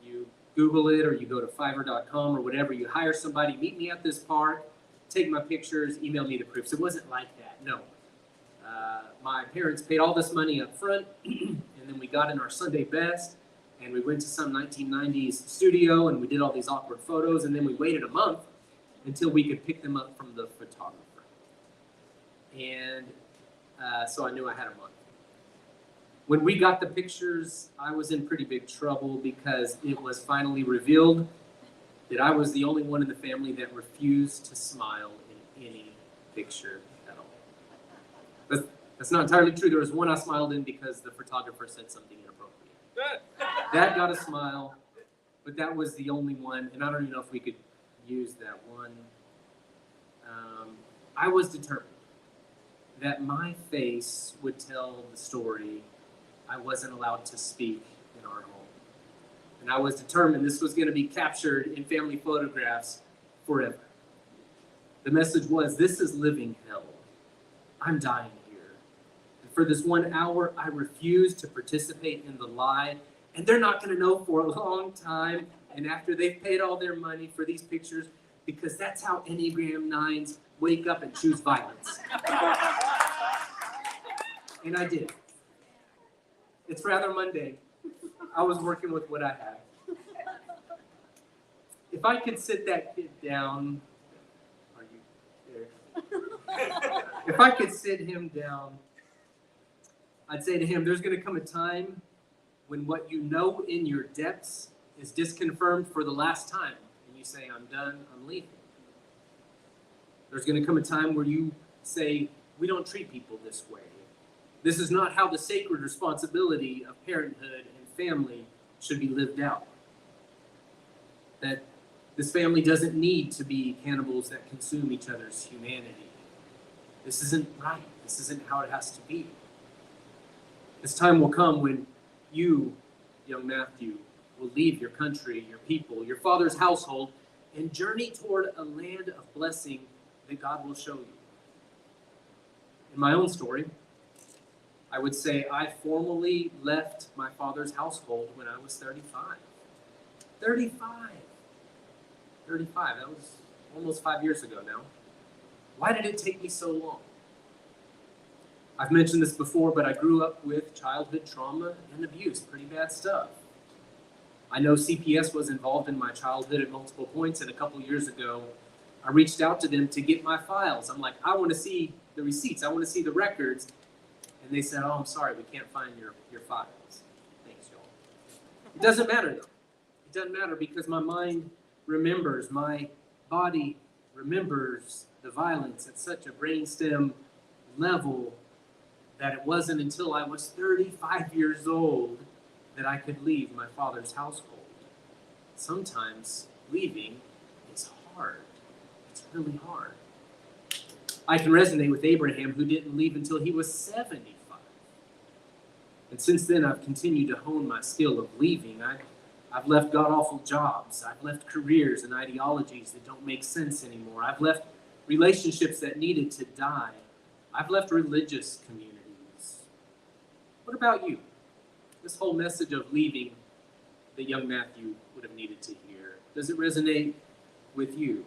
you Google it or you go to Fiverr.com or whatever, you hire somebody, meet me at this park, take my pictures, email me the proofs. It wasn't like that, no. My parents paid all this money up front, and then we got in our Sunday best, and we went to some 1990s studio, and we did all these awkward photos, and then we waited a month until we could pick them up from the photographer. And so I knew I had a month. When we got the pictures, I was in pretty big trouble because it was finally revealed that I was the only one in the family that refused to smile in any picture at all. That's not entirely true. There was one I smiled in because the photographer said something inappropriate. That got a smile, but that was the only one, and I don't even know if we could use that one. I was determined that my face would tell the story I wasn't allowed to speak in our home. And I was determined this was going to be captured in family photographs forever. The message was, this is living hell. I'm dying here. And for this 1 hour, I refuse to participate in the lie. And they're not going to know for a long time. And after they've paid all their money for these pictures, because that's how Enneagram 9s wake up and choose violence. And I did. It's rather mundane. I was working with what I had. If I could sit that kid down, are you there? If I could sit him down, I'd say to him, there's going to come a time when what you know in your depths is disconfirmed for the last time. And you say, I'm done, I'm leaving. There's going to come a time where you say, we don't treat people this way. This is not how the sacred responsibility of parenthood and family should be lived out. That this family doesn't need to be cannibals that consume each other's humanity. This isn't right. This isn't how it has to be. This time will come when you, young Matthew, will leave your country, your people, your father's household, and journey toward a land of blessing that God will show you. In my own story, I would say I formally left my father's household when I was 35. 35. That was almost 5 years ago now. Why did it take me so long? I've mentioned this before, but I grew up with childhood trauma and abuse, pretty bad stuff. I know CPS was involved in my childhood at multiple points, and a couple years ago, I reached out to them to get my files. I'm like, I want to see the receipts, I want to see the records. And they said, oh, I'm sorry, we can't find your files. Thanks, y'all. It doesn't matter, though. It doesn't matter because my mind remembers, my body remembers the violence at such a brainstem level that it wasn't until I was 35 years old that I could leave my father's household. Sometimes leaving is hard. It's really hard. I can resonate with Abraham, who didn't leave until he was 75. And since then, I've continued to hone my skill of leaving. I've left god-awful jobs. I've left careers and ideologies that don't make sense anymore. I've left relationships that needed to die. I've left religious communities. What about you? This whole message of leaving that young Matthew would have needed to hear, does it resonate with you?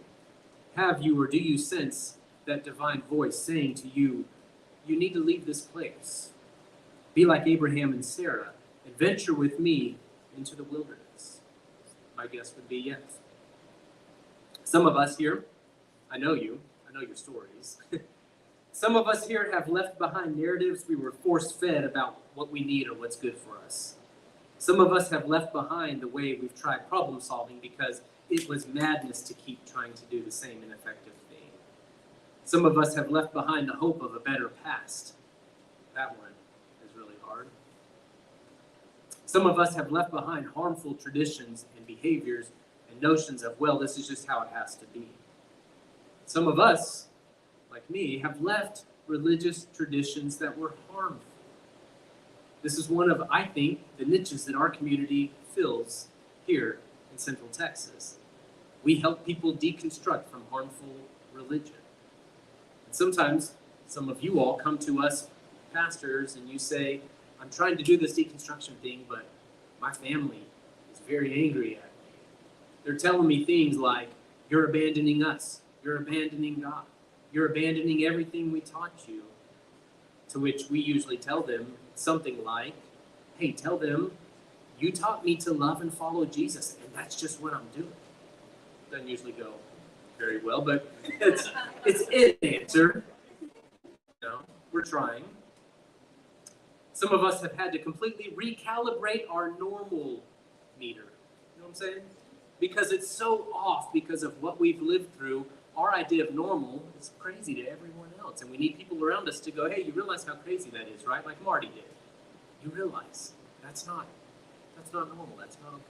Have you or do you sense that divine voice saying to you, you need to leave this place? Be like Abraham and Sarah and venture with me into the wilderness. My guess would be yes. Some of us here, I know your stories. Some of us here have left behind narratives we were force-fed about what we need or what's good for us. Some of us have left behind the way we've tried problem solving because it was madness to keep trying to do the same ineffective thing. Some of us have left behind the hope of a better past. That one is really hard. Some of us have left behind harmful traditions and behaviors and notions of, well, this is just how it has to be. Some of us, like me, have left religious traditions that were harmful. This is one of, I think, the niches that our community fills here in Central Texas. We help people deconstruct from harmful religion. And sometimes some of you all come to us pastors and you say, I'm trying to do this deconstruction thing, but my family is very angry at me. They're telling me things like, you're abandoning us, you're abandoning God, you're abandoning everything we taught you. To which we usually tell them something like, hey, tell them, you taught me to love and follow Jesus, and that's just what I'm doing. Doesn't usually go very well, but it's an answer. We're trying. Some of us have had to completely recalibrate our normal meter. You know what I'm saying? Because it's so off because of what we've lived through. Our idea of normal is crazy to everyone else. And we need people around us to go, hey, you realize how crazy that is, right? Like Marty did. You realize that's not normal. That's not okay.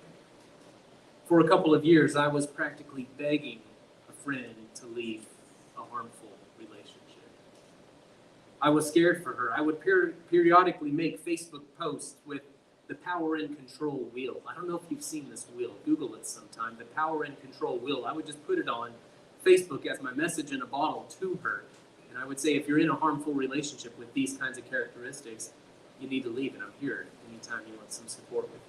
For a couple of years, I was practically begging a friend to leave a harmful relationship. I was scared for her. I would periodically make Facebook posts with the power and control wheel. I don't know if you've seen this wheel. Google it sometime. The power and control wheel. I would just put it on Facebook as my message in a bottle to her. And I would say, if you're in a harmful relationship with these kinds of characteristics, you need to leave, and I'm here anytime you want some support with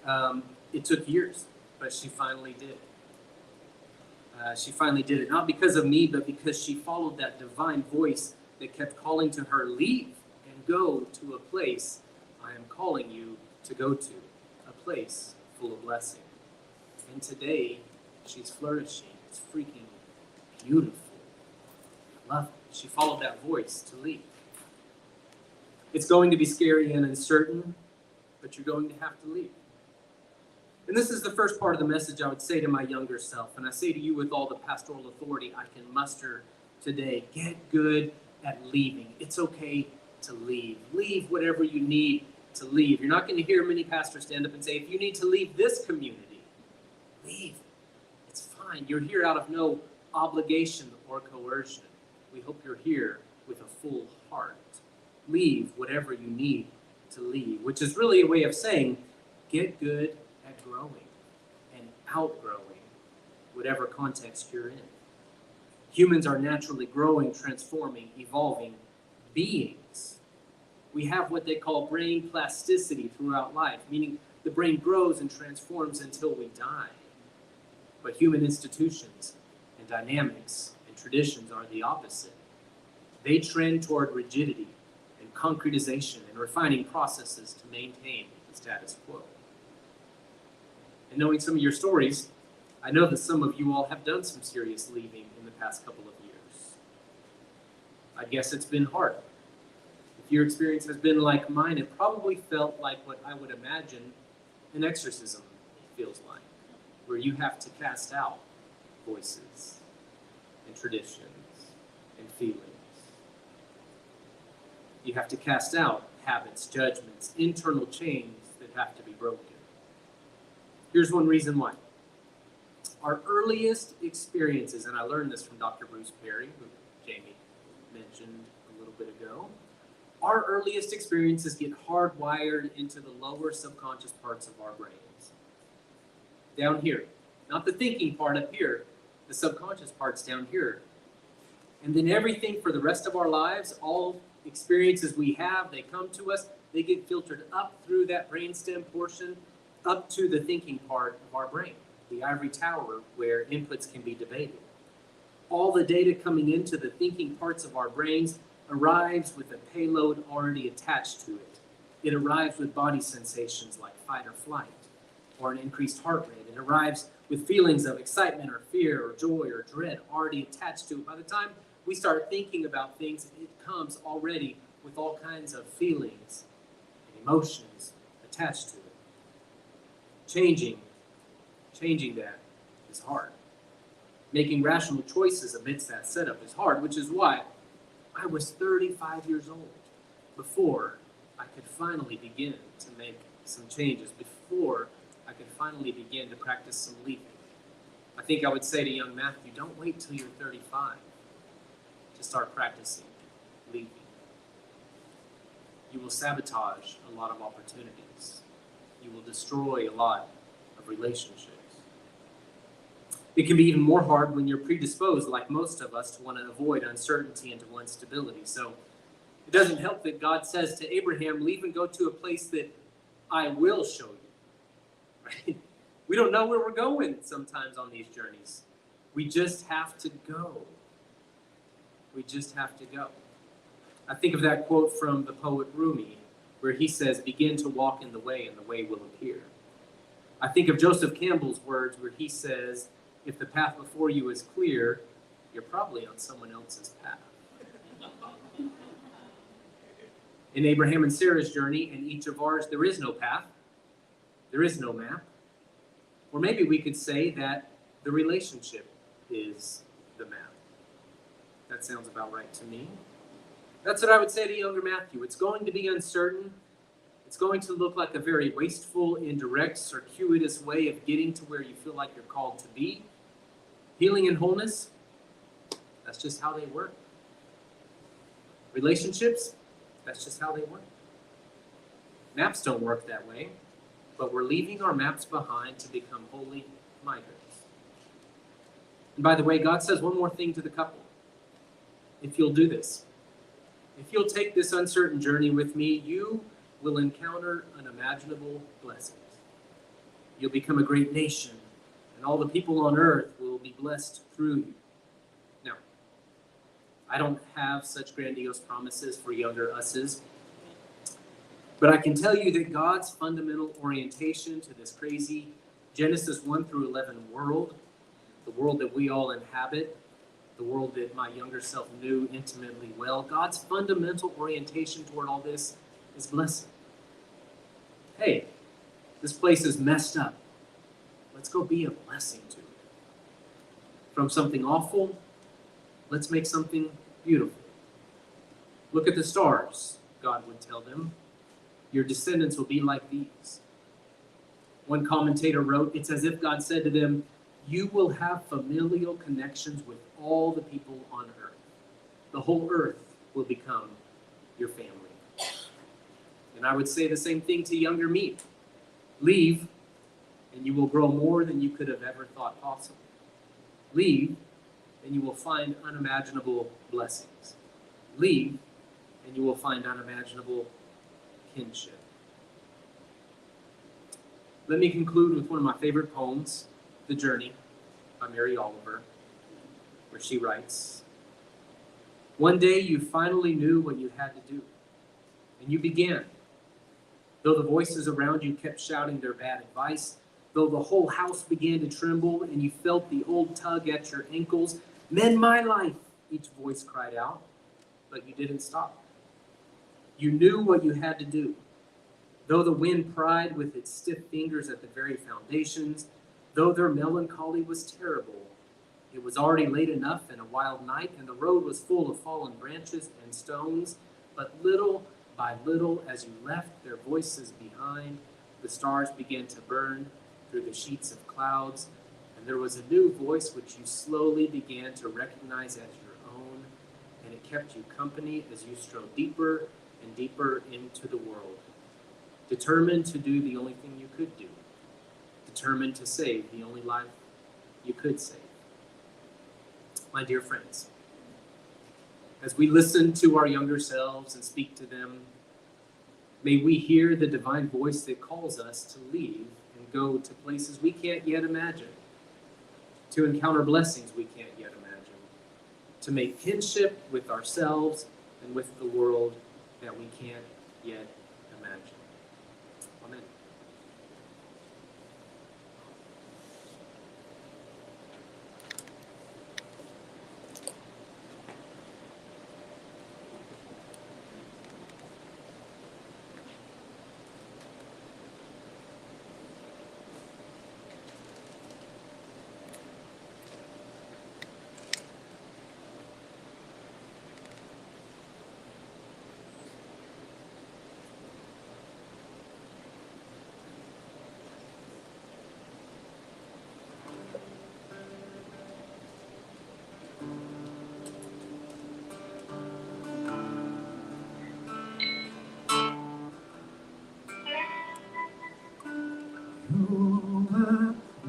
that. It took years, but she finally did it. She finally did it, not because of me, but because she followed that divine voice that kept calling to her, leave and go to a place I am calling you to go to, a place full of blessing. And today, she's flourishing. It's freaking beautiful. I love it. She followed that voice to leave. It's going to be scary and uncertain, but you're going to have to leave. And this is the first part of the message I would say to my younger self, and I say to you with all the pastoral authority I can muster today, get good at leaving. It's okay to leave. Leave whatever you need to leave. You're not going to hear many pastors stand up and say, if you need to leave this community, leave. It's fine. You're here out of no obligation or coercion. We hope you're here with a full heart. Leave whatever you need to leave, which is really a way of saying, get good at growing and outgrowing whatever context you're in. Humans are naturally growing, transforming, evolving beings. We have what they call brain plasticity throughout life, meaning the brain grows and transforms until we die. But human institutions and dynamics and traditions are the opposite. They trend toward rigidity and concretization and refining processes to maintain the status quo. And knowing some of your stories, I know that some of you all have done some serious leaving in the past couple of years. I guess it's been hard. If your experience has been like mine, it probably felt like what I would imagine an exorcism feels like, where you have to cast out voices and traditions and feelings. You have to cast out habits, judgments, internal chains that have to be broken. Here's one reason why. Our earliest experiences, and I learned this from Dr. Bruce Perry, who Jamie mentioned a little bit ago, our earliest experiences get hardwired into the lower subconscious parts of our brains. Down here. Not the thinking part up here, the subconscious part's down here. And then everything for the rest of our lives, all experiences we have, they come to us, they get filtered up through that brainstem portion, up to the thinking part of our brain, the ivory tower where inputs can be debated. All the data coming into the thinking parts of our brains arrives with a payload already attached to it. It arrives with body sensations like fight or flight, or an increased heart rate. It arrives with feelings of excitement or fear or joy or dread already attached to it. By the time we start thinking about things, it comes already with all kinds of feelings and emotions attached to it. Changing that is hard. Making rational choices amidst that setup is hard, which is why I was 35 years old before I could finally begin to make some changes, before I could finally begin to practice some leaping. I think I would say to young Matthew, don't wait till you're 35 to start practicing leaping. You will sabotage a lot of opportunities. You will destroy a lot of relationships. It can be even more hard when you're predisposed, like most of us, to want to avoid uncertainty and to want stability. So it doesn't help that God says to Abraham, leave and go to a place that I will show you. Right? We don't know where we're going sometimes on these journeys. We just have to go. We just have to go. I think of that quote from the poet Rumi, where he says, begin to walk in the way and the way will appear. I think of Joseph Campbell's words where he says, if the path before you is clear, you're probably on someone else's path. In Abraham and Sarah's journey, and each of ours, there is no path. There is no map. Or maybe we could say that the relationship is the map. That sounds about right to me. That's what I would say to younger Matthew. It's going to be uncertain. It's going to look like a very wasteful, indirect, circuitous way of getting to where you feel like you're called to be. Healing and wholeness, that's just how they work. Relationships, that's just how they work. Maps don't work that way, but we're leaving our maps behind to become holy migrants. And by the way, God says one more thing to the couple. If you'll do this, if you'll take this uncertain journey with me, you will encounter unimaginable blessings. You'll become a great nation, and all the people on earth will be blessed through you. Now, I don't have such grandiose promises for younger us's, but I can tell you that God's fundamental orientation to this crazy Genesis 1 through 11 world, the world that we all inhabit, the world that my younger self knew intimately well, God's fundamental orientation toward all this is blessing. Hey, this place is messed up. Let's go be a blessing to it. From something awful, let's make something beautiful. Look at the stars, God would tell them. Your descendants will be like these. One commentator wrote, it's as if God said to them, you will have familial connections with all the people on earth. The whole earth will become your family. And I would say the same thing to younger me. Leave, and you will grow more than you could have ever thought possible. Leave, and you will find unimaginable blessings. Leave, and you will find unimaginable kinship. Let me conclude with one of my favorite poems, The Journey, by Mary Oliver, where she writes, "One day you finally knew what you had to do, and you began. Though the voices around you kept shouting their bad advice, though the whole house began to tremble and you felt the old tug at your ankles, 'Mend my life,' each voice cried out, but you didn't stop. You knew what you had to do. Though the wind pried with its stiff fingers at the very foundations, though their melancholy was terrible, it was already late enough in a wild night, and the road was full of fallen branches and stones, but little by little, as you left their voices behind, the stars began to burn through the sheets of clouds, and there was a new voice which you slowly began to recognize as your own, and it kept you company as you strode deeper and deeper into the world, determined to do the only thing you could do, determined to save the only life you could save." My dear friends, as we listen to our younger selves and speak to them, may we hear the divine voice that calls us to leave and go to places we can't yet imagine, to encounter blessings we can't yet imagine, to make kinship with ourselves and with the world that we can't yet imagine. Amen.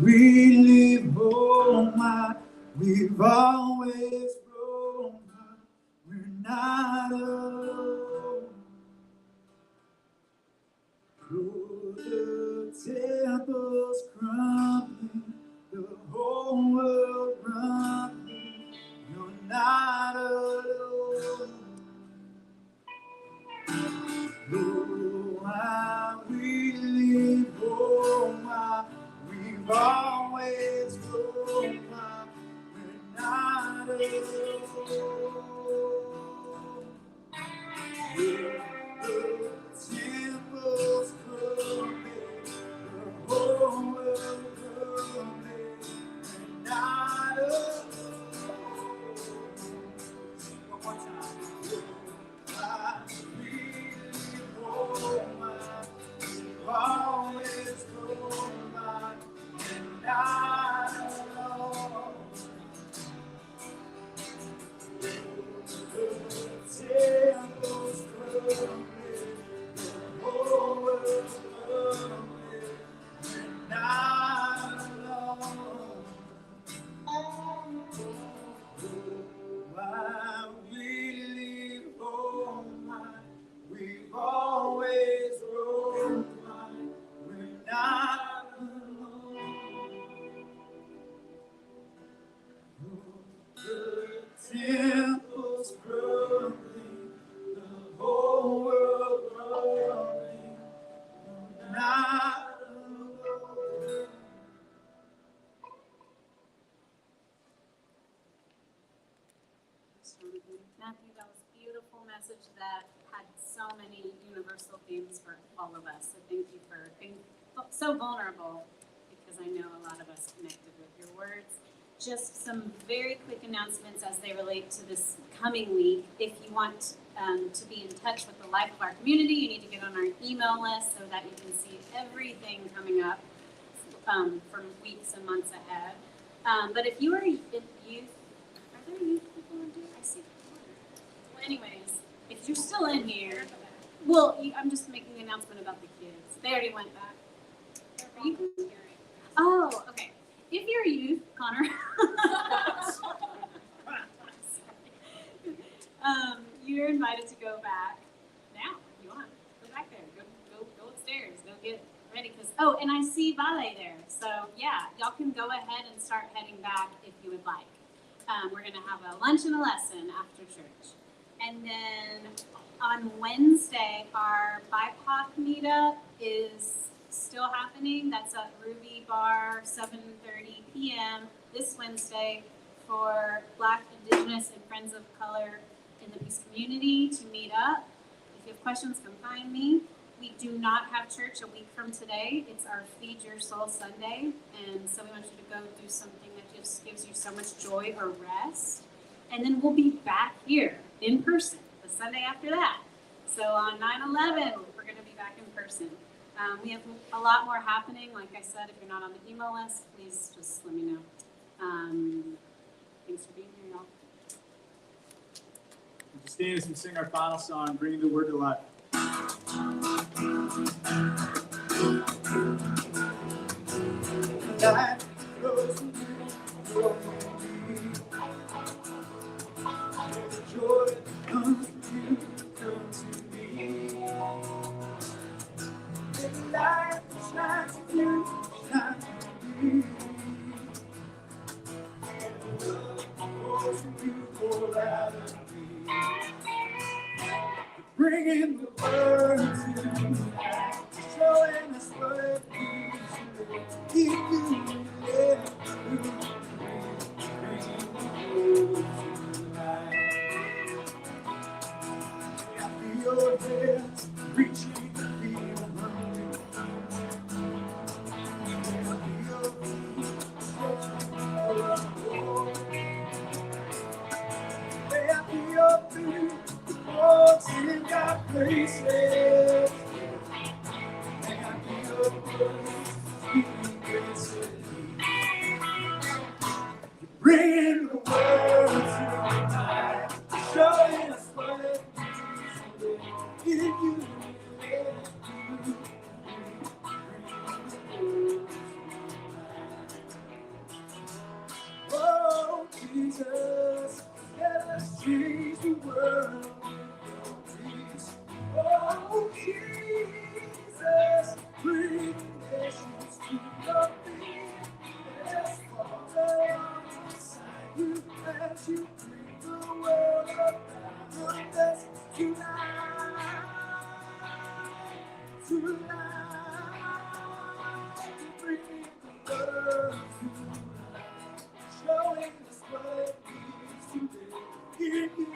We live home, we've always grown, we're not alone. Though the temple's crumbling, the whole world rumbling, you're not alone. Though I will live home, we've always grown, we're not alone. The temple's crumbling, the whole world crumbling, we're not alone. One more time. I really home, always home, and not alone. The temple's crumbling, the whole world's crumbling, and not alone. I really home, we've always grown, we're not alone. The temple's crumbling, the whole world crumbling, we're not alone. Matthew, that was a beautiful message that had so many universal themes for all of us. So thank you for being so vulnerable, because I know a lot of us connected with your words. Just some very quick announcements as they relate to this coming week. If you want to be in touch with the life of our community, you need to get on our email list so that you can see everything coming up from weeks and months ahead. But if you are in youth, are there youth people in here? I see. Well, anyways, if you're still in here, well, I'm just making the announcement about the kids. They already went back. You can. Oh, okay. If you're a youth, Connor, you're invited to go back now if you want. Go back there. Go upstairs. Go get ready. Oh, and I see ballet there. So yeah, y'all can go ahead and start heading back if you would like. We're gonna have a lunch and a lesson after church, and then on Wednesday our BIPOC meetup is still happening. That's at Ruby Bar, 7:30 p.m. this Wednesday for Black, Indigenous, and Friends of Color in the Peace community to meet up. If you have questions, come find me. We do not have church a week from today. It's our Feed Your Soul Sunday, and so we want you to go do something that just gives you so much joy or rest. And then we'll be back here in person the Sunday after that. So on 9/11, we're going to be back in person. We have a lot more happening. Like I said, if you're not on the email list, please just let me know. Thanks for being here, y'all. Would you stand as we sing our final song, Bringing the Word to Life? Life goes from you, the joy that comes from you comes to me. The light that shines from you shines from me. And the love that pours from you pour out of me. Bringing the word to life, showing us what it means to live. Keep you live through. Bringing the word to life. I feel your hands reaching to feed the hungry. I feel your feet stretching around the world. I feel your feet. Walks in dark places, and I feel your voice speaking grace to me. Bringing the world to life, showing us what it means to live in you. Oh, Jesus, let us change the world. Oh, Jesus, bring nations to your feet. Let's fall alongside you as you bring the world around us tonight. Bringing the world to life, showing us what it means to live in you.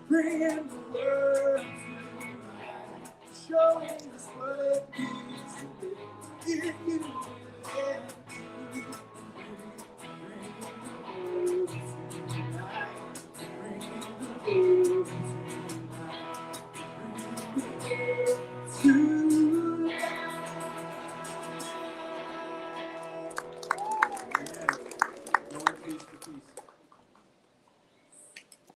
Bringing the world to life, showing us what it means to live in you.